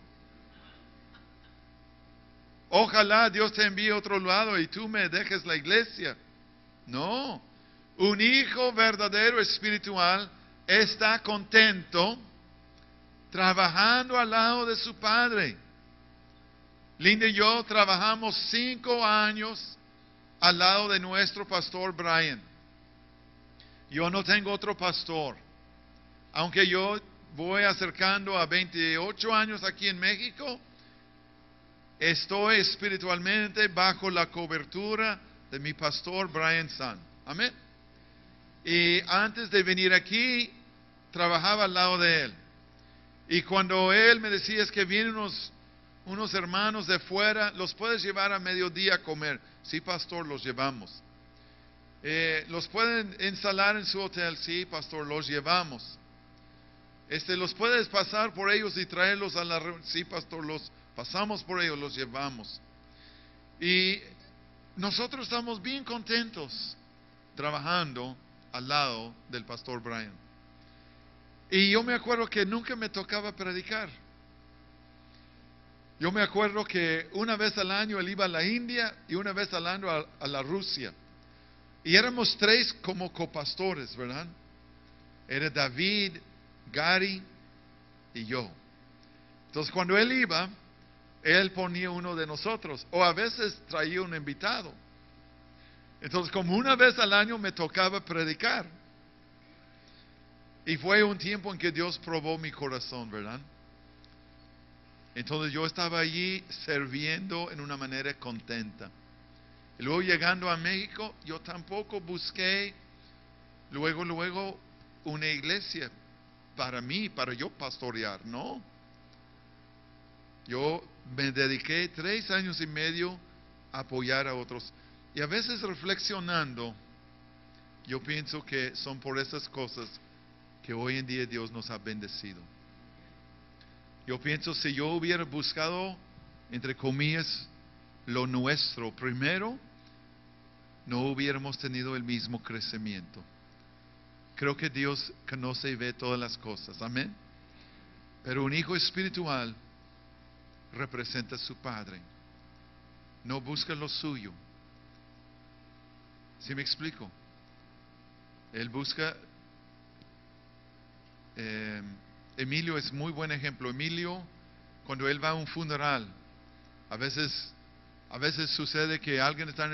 Ojalá Dios te envíe a otro lado y tú me dejes la iglesia. No. Un hijo verdadero espiritual está contento trabajando al lado de su padre. Linda y yo trabajamos 5 años al lado de nuestro pastor Brian. Yo no tengo otro pastor. Aunque yo voy acercando a 28 años aquí en México, estoy espiritualmente bajo la cobertura de mi pastor Brian San. Amén. Y antes de venir aquí, trabajaba al lado de él. Y cuando él me decía, es que vienen unos hermanos de fuera, ¿los puedes llevar a mediodía a comer? Sí, pastor, los llevamos. ¿Los pueden ensalar en su hotel? Sí, pastor, los llevamos. ¿Los puedes pasar por ellos y traerlos a la reunión? Sí, pastor, los pasamos por ellos, los llevamos. Y nosotros estamos bien contentos trabajando al lado del pastor Brian. Y yo me acuerdo que nunca me tocaba predicar. Yo me acuerdo que una vez al año él iba a la India y una vez al año a la Rusia. Y éramos 3 como copastores, ¿verdad? Era David, Gary y yo. Entonces cuando él iba, él ponía uno de nosotros. O a veces traía un invitado. Entonces como una vez al año me tocaba predicar. Y fue un tiempo en que Dios probó mi corazón, ¿verdad? Entonces yo estaba allí sirviendo en una manera contenta. Y luego llegando a México, yo tampoco busqué luego una iglesia para mí, para yo pastorear, no. Yo me dediqué 3 años y medio a apoyar a otros. Y a veces reflexionando, yo pienso que son por esas cosas que hoy en día Dios nos ha bendecido. Yo pienso si yo hubiera buscado, entre comillas, lo nuestro primero, no hubiéramos tenido el mismo crecimiento. Creo que Dios conoce y ve todas las cosas, amén. Pero un hijo espiritual representa a su padre. No busca lo suyo, ¿Sí me explico? Él busca... Emilio es muy buen ejemplo. Emilio, cuando él va a un funeral, a veces sucede que alguien está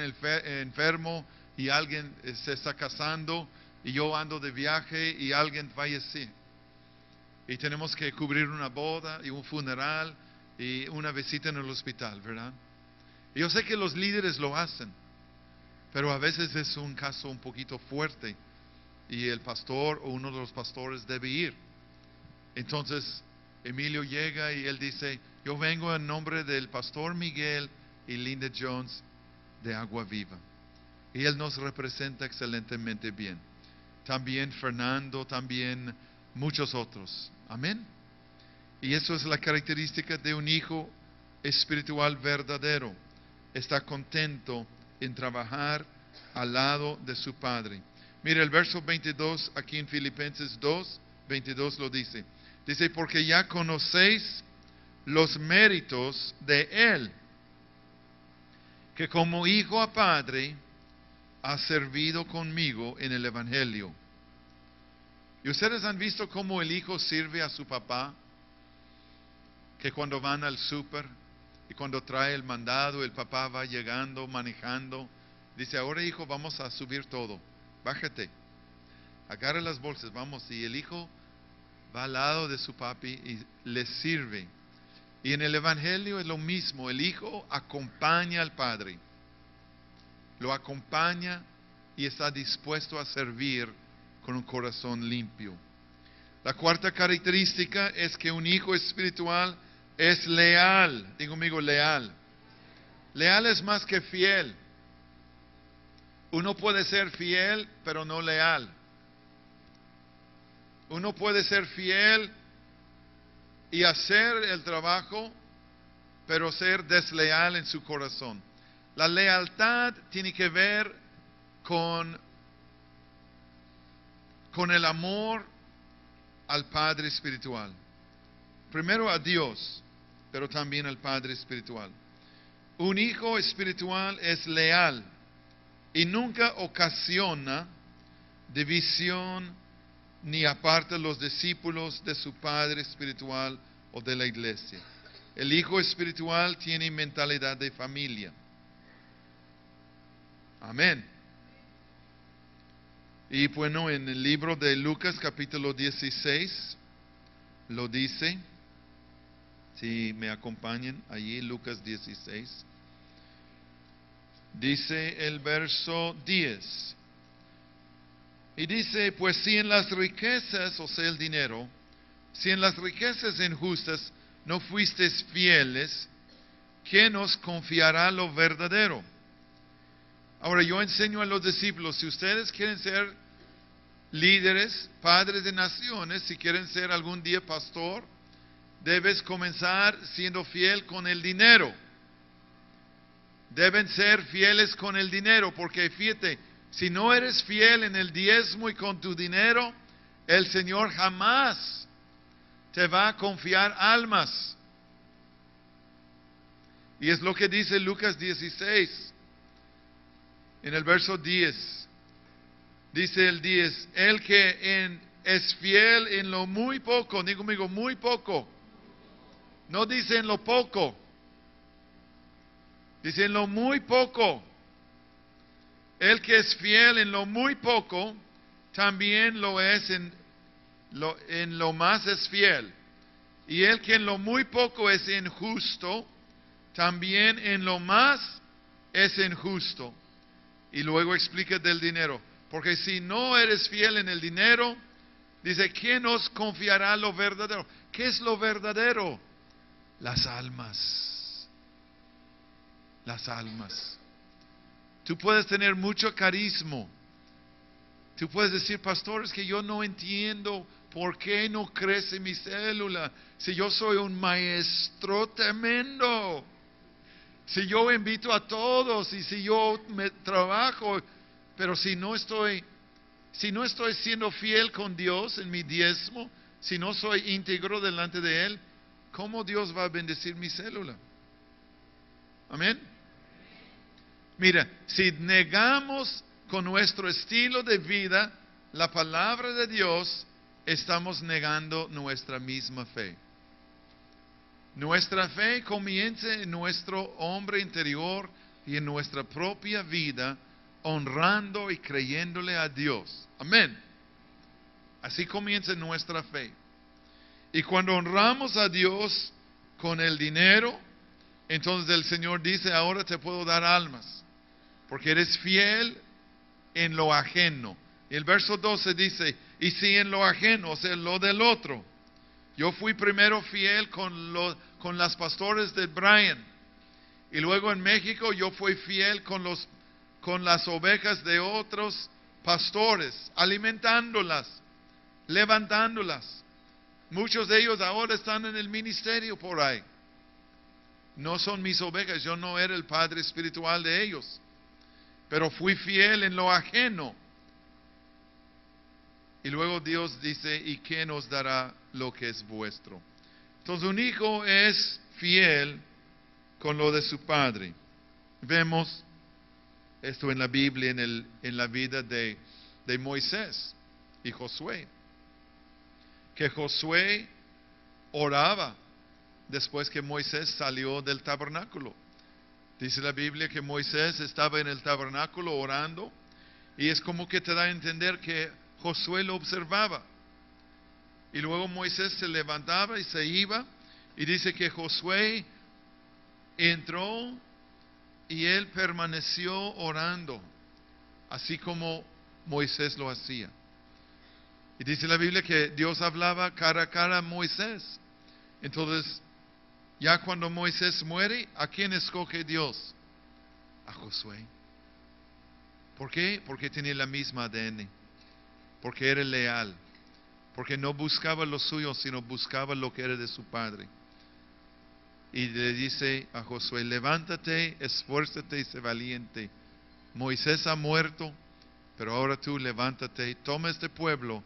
enfermo y alguien se está casando y yo ando de viaje y alguien fallece. Y tenemos que cubrir una boda y un funeral y una visita en el hospital, ¿verdad? Y yo sé que los líderes lo hacen, pero a veces es un caso un poquito fuerte y el pastor o uno de los pastores debe ir. Entonces Emilio llega y él dice: yo vengo en nombre del pastor Miguel y Linda Jones de Agua Viva. Y él nos representa excelentemente bien. También Fernando, también muchos otros. Amén. Y eso es la característica de un hijo espiritual verdadero. Está contento en trabajar al lado de su padre. Mira el verso 22 aquí en Filipenses 2, 22 lo dice. Dice: porque ya conocéis los méritos de él, que como hijo a padre ha servido conmigo en el Evangelio. ¿Y ustedes han visto cómo el hijo sirve a su papá? Que cuando van al súper y cuando trae el mandado, el papá va llegando, manejando. Dice: ahora hijo, vamos a subir todo. Bájate, agarra las bolsas, vamos. Y el hijo va al lado de su papi y le sirve. Y en el Evangelio es lo mismo. El hijo acompaña al padre. Lo acompaña y está dispuesto a servir con un corazón limpio. La cuarta característica es que un hijo espiritual es leal. Digo conmigo, leal. Leal es más que fiel. Uno puede ser fiel, pero no leal. Uno puede ser fiel y hacer el trabajo, pero ser desleal en su corazón. La lealtad tiene que ver con el amor al Padre espiritual. Primero a Dios, pero también al Padre espiritual. Un hijo espiritual es leal y nunca ocasiona división ni aparta los discípulos de su Padre espiritual o de la iglesia. El hijo espiritual tiene mentalidad de familia. Amén. Y bueno, en el libro de Lucas capítulo 16 lo dice. Si me acompañan allí, Lucas 16. Dice el verso 10. Y dice: pues si en las riquezas, o sea el dinero, si en las riquezas injustas no fuisteis fieles, ¿quién os confiará lo verdadero? Ahora yo enseño a los discípulos: si ustedes quieren ser líderes, padres de naciones, si quieren ser algún día pastor, debes comenzar siendo fiel con el dinero. Deben ser fieles con el dinero, porque fíjate, si no eres fiel en el diezmo y con tu dinero, el Señor jamás te va a confiar almas. Y es lo que dice Lucas 16, en el verso 10. Dice el 10, el que es fiel en lo muy poco, digo conmigo, muy poco. No dice en lo poco, dice en lo muy poco. El que es fiel en lo muy poco, también lo es en lo más es fiel. Y el que en lo muy poco es injusto, también en lo más es injusto. Y luego explica del dinero. Porque si no eres fiel en el dinero, dice: ¿quién os confiará lo verdadero? ¿Qué es lo verdadero? Las almas. Las almas. Tú puedes tener mucho carisma. Tú puedes decir: pastor, es que yo no entiendo por qué no crece mi célula. Si yo soy un maestro tremendo. Si yo invito a todos y si yo me trabajo, pero si no estoy siendo fiel con Dios en mi diezmo, si no soy íntegro delante de Él, ¿cómo Dios va a bendecir mi célula? Amén. Mira, si negamos con nuestro estilo de vida, la palabra de Dios, estamos negando nuestra misma fe. Nuestra fe comienza en nuestro hombre interior y en nuestra propia vida, honrando y creyéndole a Dios. Amén. Así comienza nuestra fe. Y cuando honramos a Dios con el dinero, entonces el Señor dice, ahora te puedo dar almas, porque eres fiel en lo ajeno. Y el verso 12 dice, y si en lo ajeno, o sea, lo del otro. Yo fui primero fiel con las pastores de Brian. Y luego en México yo fui fiel con las ovejas de otros pastores, alimentándolas, levantándolas. Muchos de ellos ahora están en el ministerio por ahí. No son mis ovejas, yo no era el padre espiritual de ellos. Pero fui fiel en lo ajeno. Y luego Dios dice, ¿y quién nos dará lo que es vuestro? Entonces un hijo es fiel con lo de su padre. Vemos esto en la Biblia, en la vida de Moisés y Josué. Que Josué oraba después que Moisés salió del tabernáculo. Dice la Biblia que Moisés estaba en el tabernáculo orando, y es como que te da a entender que Josué lo observaba. Y luego Moisés se levantaba y se iba, y dice que Josué entró y él permaneció orando, así como Moisés lo hacía. Y dice la Biblia que Dios hablaba cara a cara a Moisés. Entonces, ya cuando Moisés muere, ¿a quién escoge Dios? A Josué. ¿Por qué? Porque tenía la misma ADN. Porque era leal. Porque no buscaba lo suyo, sino buscaba lo que era de su padre. Y le dice a Josué, levántate, esfuérzate y sé valiente. Moisés ha muerto, pero ahora tú levántate, toma este pueblo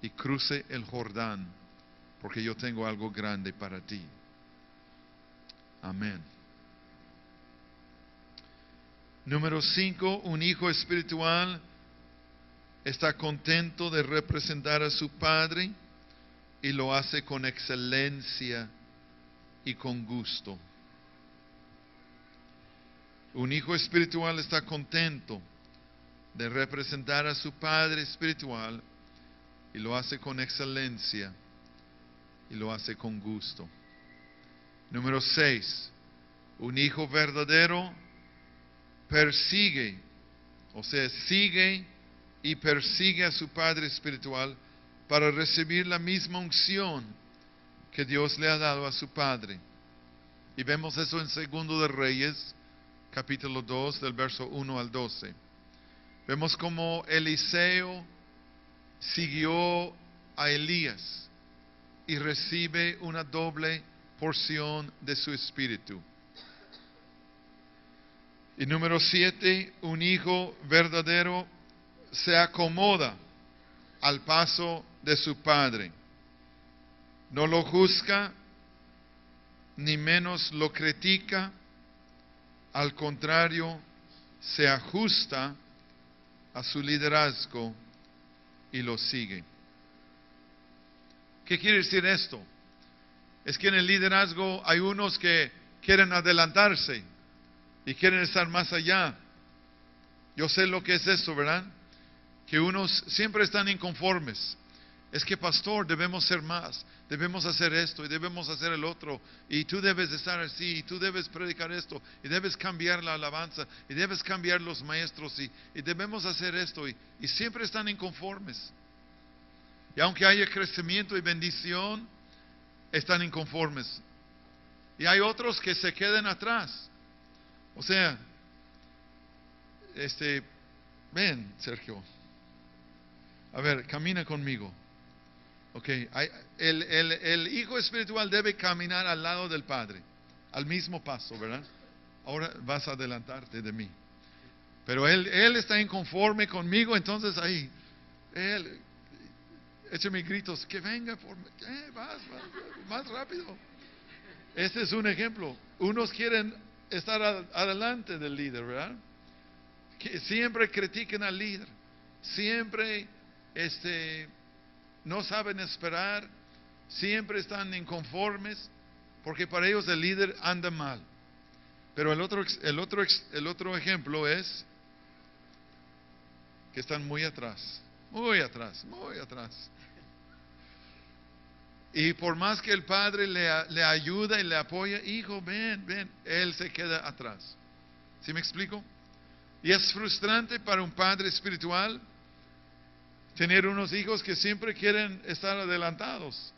y cruce el Jordán, porque yo tengo algo grande para ti. Amén. Número 5, un hijo espiritual está contento de representar a su padre y lo hace con excelencia y con gusto. Un hijo espiritual está contento de representar a su padre espiritual y lo hace con excelencia y lo hace con gusto. Número 6, un hijo verdadero persigue, o sea, sigue y persigue a su padre espiritual para recibir la misma unción que Dios le ha dado a su padre. Y vemos eso en 2 de Reyes, capítulo 2, del verso 1 al 12. Vemos como Eliseo siguió a Elías y recibe una doble porción de su espíritu. Y número 7, un hijo verdadero se acomoda al paso de su padre. No lo juzga, ni menos lo critica. Al contrario, se ajusta a su liderazgo y lo sigue. ¿Qué quiere decir esto? Es que en el liderazgo hay unos que quieren adelantarse y quieren estar más allá. Yo sé lo que es eso, ¿verdad? Que unos siempre están inconformes. Es que, pastor, debemos ser más, debemos hacer esto y debemos hacer el otro, y tú debes estar así, y tú debes predicar esto, y debes cambiar la alabanza, y debes cambiar los maestros, y debemos hacer esto, y siempre están inconformes. Y aunque haya crecimiento y bendición, están inconformes. Y hay otros que se quedan atrás. O sea, ven, Sergio. A ver, camina conmigo. Ok, el hijo espiritual debe caminar al lado del padre, al mismo paso, ¿verdad? Ahora vas a adelantarte de mí. Pero él está inconforme conmigo, entonces ahí, échame gritos, que venga por mí, vas, más rápido. Este es un ejemplo. Unos quieren estar adelante del líder, ¿verdad? que siempre critican al líder, siempre no saben esperar, siempre están inconformes, porque para ellos el líder anda mal. Pero el otro ejemplo es que están muy atrás, muy atrás, muy atrás. Y por más que el padre le ayuda y le apoya, hijo, ven, él se queda atrás. ¿Sí me explico? Y es frustrante para un padre espiritual tener unos hijos que siempre quieren estar adelantados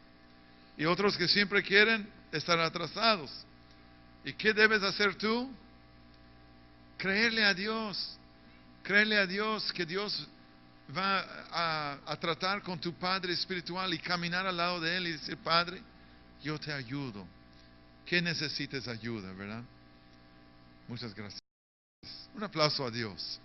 y otros que siempre quieren estar atrasados. ¿Y qué debes hacer tú? Creerle a Dios que Dios va a tratar con tu padre espiritual y caminar al lado de él y decir, Padre, yo te ayudo. ¿Qué necesites ayuda, verdad? Muchas gracias. Un aplauso a Dios.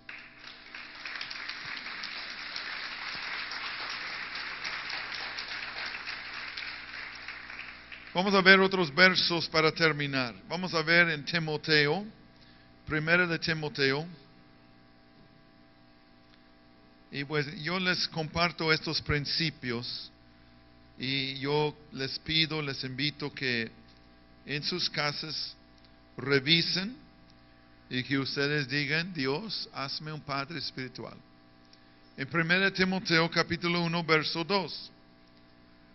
Vamos a ver otros versos para terminar. Vamos a ver en Timoteo, primera de Timoteo. Y pues yo les comparto estos principios y yo les pido, les invito que en sus casas revisen y que ustedes digan, Dios, hazme un padre espiritual. En 1 Timoteo capítulo 1, verso 2.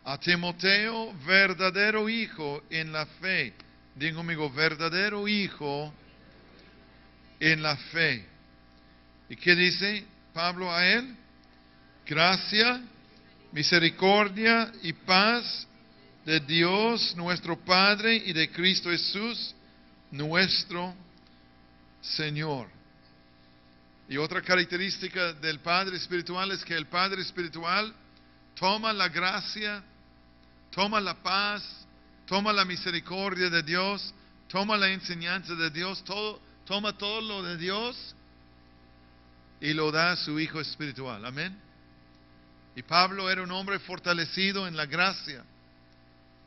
A Timoteo, verdadero hijo en la fe. Diga conmigo, verdadero hijo en la fe. ¿Y qué dice Pablo a él? Gracia, misericordia y paz de Dios nuestro Padre y de Cristo Jesús, nuestro Señor. Y otra característica del Padre espiritual es que el Padre espiritual toma la gracia, toma la paz, toma la misericordia de Dios, toma la enseñanza de Dios, toma todo lo de Dios y lo da a su Hijo espiritual. Amén. Y Pablo era un hombre fortalecido en la gracia,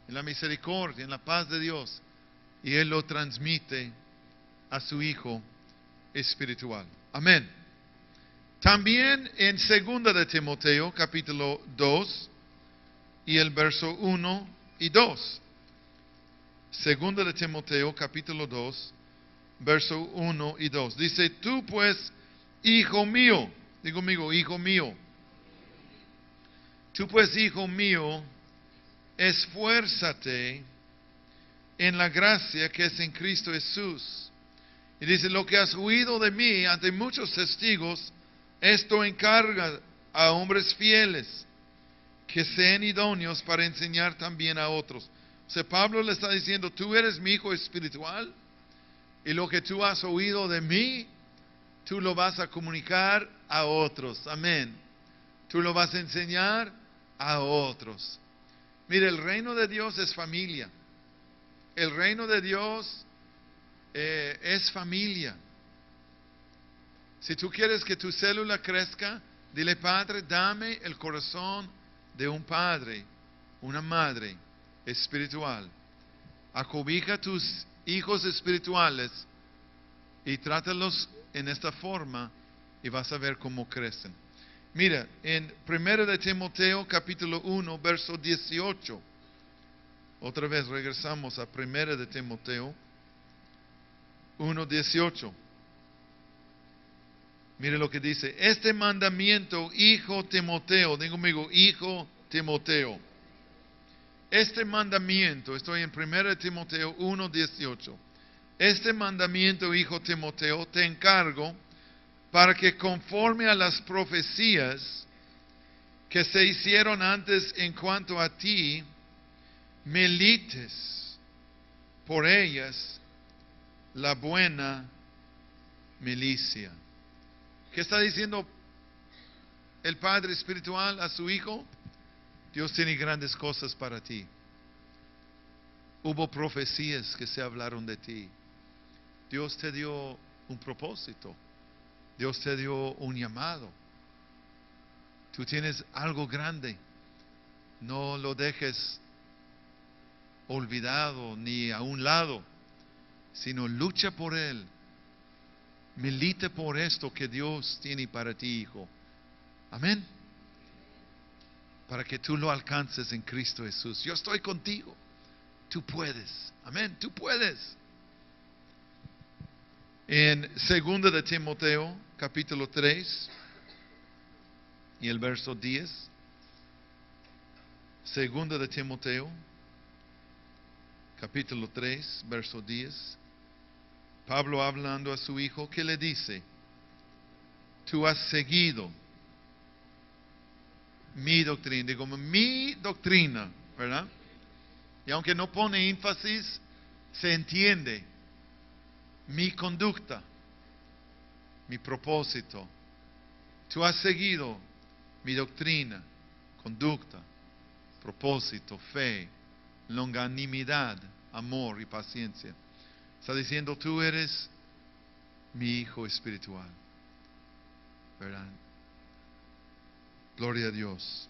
en la misericordia, en la paz de Dios. Y él lo transmite a su Hijo espiritual. Amén. También en 2 de Timoteo, capítulo 2, y el verso 1 y 2. 2 de Timoteo, capítulo 2, verso 1 y 2. Dice, tú pues, hijo mío, digo conmigo, hijo mío. Tú pues, hijo mío, esfuérzate en la gracia que es en Cristo Jesús. Y dice, lo que has oído de mí ante muchos testigos, esto encarga a hombres fieles que sean idóneos para enseñar también a otros. O sea, Pablo le está diciendo, tú eres mi hijo espiritual y lo que tú has oído de mí, tú lo vas a comunicar a otros. Amén. Tú lo vas a enseñar a otros. Mire, el reino de Dios es familia. El reino de Dios es familia. Si tú quieres que tu célula crezca, dile, Padre, dame el corazón de un padre, una madre espiritual. Acobija a tus hijos espirituales y trátalos en esta forma y vas a ver cómo crecen. Mira, en 1 de Timoteo capítulo 1, verso 18. Otra vez regresamos a 1 de Timoteo 1, 18. Mire lo que dice. Este mandamiento, hijo Timoteo, digo conmigo, hijo Timoteo. Este mandamiento, estoy en 1 Timoteo 1, 18. Este mandamiento, hijo Timoteo, te encargo para que conforme a las profecías que se hicieron antes en cuanto a ti, milites por ellas la buena milicia. ¿Qué está diciendo el Padre espiritual a su Hijo? Dios tiene grandes cosas para ti. Hubo profecías que se hablaron de ti. Dios te dio un propósito. Dios te dio un llamado. Tú tienes algo grande. No lo dejes olvidado ni a un lado, sino lucha por él. Milita por esto que Dios tiene para ti, hijo. Amén. Para que tú lo alcances en Cristo Jesús. Yo estoy contigo. Tú puedes. Amén. Tú puedes. En 2 de Timoteo, capítulo 3, y el verso 10. 2 de Timoteo, capítulo 3, verso 10. Pablo hablando a su hijo, ¿qué le dice? Tú has seguido mi doctrina, digo mi doctrina, ¿verdad? Y aunque no pone énfasis, se entiende mi conducta, mi propósito. Tú has seguido mi doctrina, conducta, propósito, fe, longanimidad, amor y paciencia. Está diciendo, tú eres mi hijo espiritual, ¿verdad? Gloria a Dios.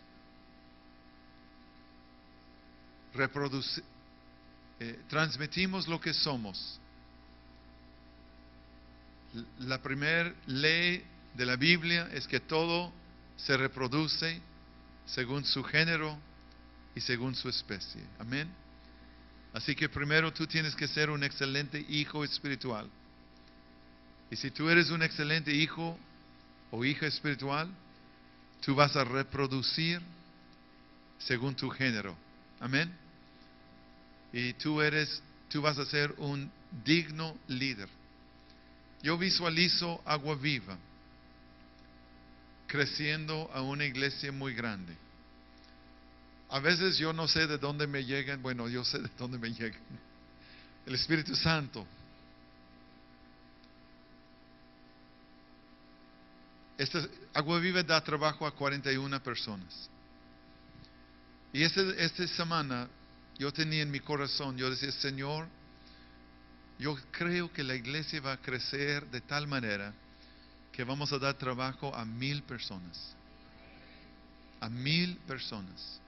Transmitimos lo que somos. La primera ley de la Biblia es que todo se reproduce según su género y según su especie. Amén. Así que primero tú tienes que ser un excelente hijo espiritual. Y si tú eres un excelente hijo o hija espiritual, tú vas a reproducir según tu género. Amén. Y tú vas a ser un digno líder. Yo visualizo Agua Viva creciendo a una iglesia muy grande. A veces yo no sé de dónde me llegan, bueno, yo sé de dónde me llegan. El Espíritu Santo. Agua Viva da trabajo a 41 personas. Y esta semana yo tenía en mi corazón, yo decía, Señor, yo creo que la iglesia va a crecer de tal manera que vamos a dar trabajo a 1000 personas. A 1000 personas.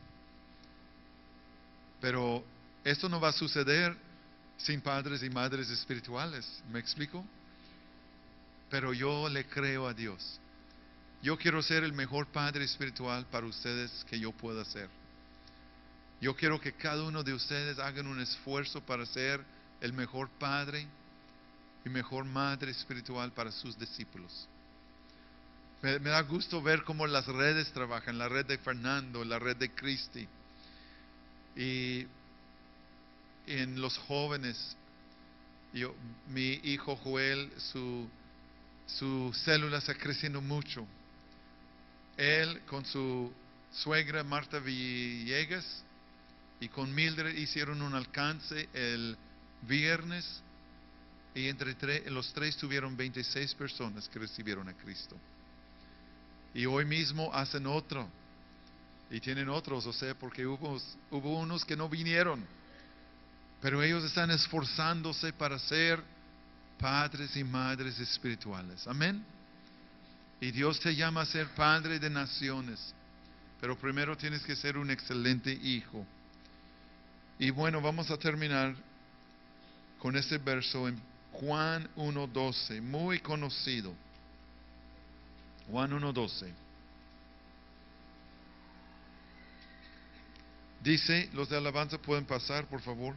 Pero esto no va a suceder sin padres y madres espirituales. ¿Me explico? Pero yo le creo a Dios. Yo quiero ser el mejor padre espiritual para ustedes que yo pueda ser. Yo quiero que cada uno de ustedes hagan un esfuerzo para ser el mejor padre y mejor madre espiritual para sus discípulos. Me da gusto ver cómo las redes trabajan, la red de Fernando, la red de Cristi. Y en los jóvenes, mi hijo Joel, su célula está creciendo mucho. Él con su suegra Marta Villegas y con Mildred hicieron un alcance el viernes y entre los tres tuvieron 26 personas que recibieron a Cristo. Y hoy mismo hacen otro. Y tienen otros, o sea, porque hubo unos que no vinieron. Pero ellos están esforzándose para ser padres y madres espirituales. Amén. Y Dios te llama a ser padre de naciones. Pero primero tienes que ser un excelente hijo. Y bueno, vamos a terminar con este verso en Juan 1:12, muy conocido. Juan 1:12. Dice, los de alabanza pueden pasar, por favor.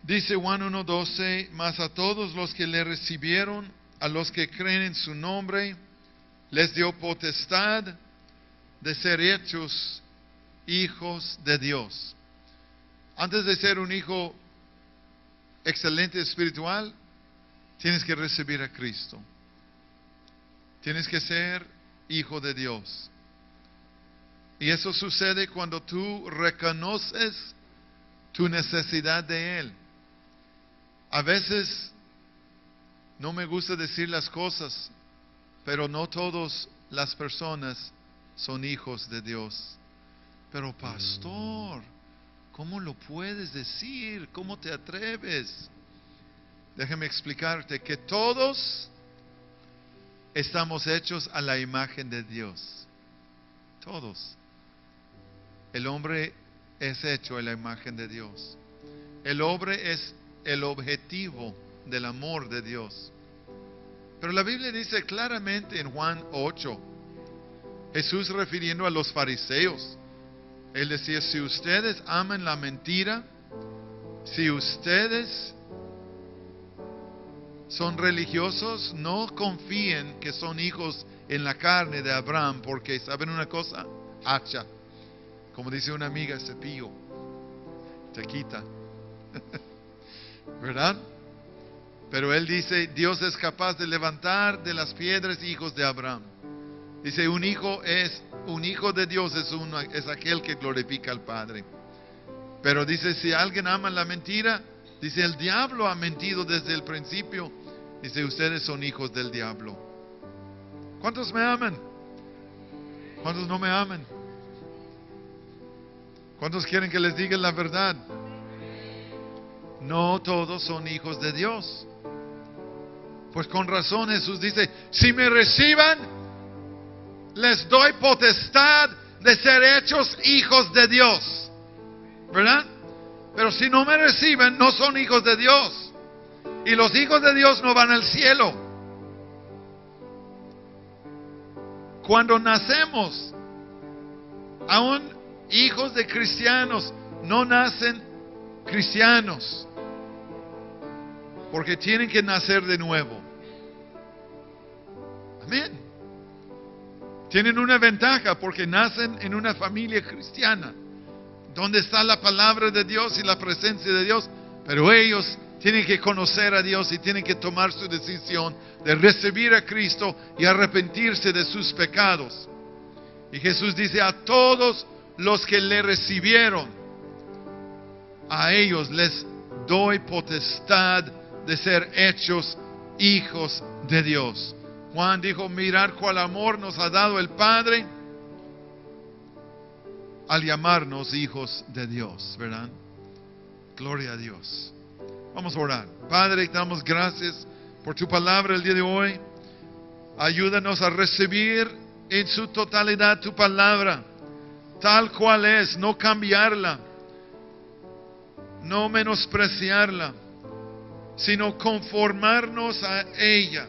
Dice Juan 1:12, mas a todos los que le recibieron, a los que creen en su nombre, les dio potestad de ser hechos hijos de Dios. Antes de ser un hijo excelente espiritual, tienes que recibir a Cristo. Tienes que ser hijo de Dios. Y eso sucede cuando tú reconoces tu necesidad de Él. A veces no me gusta decir las cosas, pero no todas las personas son hijos de Dios. Pero pastor, ¿cómo lo puedes decir? ¿Cómo te atreves? Déjame explicarte que todos estamos hechos a la imagen de Dios. Todos. El hombre es hecho a la imagen de Dios. El hombre es el objetivo del amor de Dios. Pero la Biblia dice claramente en Juan 8, Jesús refiriendo a los fariseos, Él decía, si ustedes aman la mentira, si ustedes son religiosos, no confíen que son hijos en la carne de Abraham, porque ¿saben una cosa? Hacha. Como dice una amiga, cepillo. Te quita. ¿Verdad? Pero él dice, Dios es capaz de levantar de las piedras hijos de Abraham. Dice, un hijo de Dios es aquel que glorifica al Padre. Pero dice, si alguien ama la mentira, dice, el diablo ha mentido desde el principio. Dice, ustedes son hijos del diablo. ¿Cuántos me aman? ¿Cuántos no me aman? ¿Cuántos quieren que les diga la verdad? No todos son hijos de Dios. Pues con razón Jesús dice, si me reciban, les doy potestad de ser hechos hijos de Dios. ¿Verdad? Pero si no me reciben, no son hijos de Dios. Y los hijos de Dios no van al cielo. Cuando nacemos, aún hijos de cristianos no nacen cristianos, porque tienen que nacer de nuevo. Amén. Tienen una ventaja porque nacen en una familia cristiana, donde está la palabra de Dios y la presencia de Dios, pero ellos tienen que conocer a Dios y tienen que tomar su decisión de recibir a Cristo y arrepentirse de sus pecados. Y Jesús dice, a todos los que le recibieron, a ellos les doy potestad de ser hechos hijos de Dios. Juan dijo, mirad cuál amor nos ha dado el Padre al llamarnos hijos de Dios, ¿verdad? Gloria a Dios. Vamos a orar. Padre, te damos gracias por tu palabra el día de hoy. Ayúdanos a recibir en su totalidad tu palabra, tal cual es, no cambiarla, no menospreciarla, sino conformarnos a ella.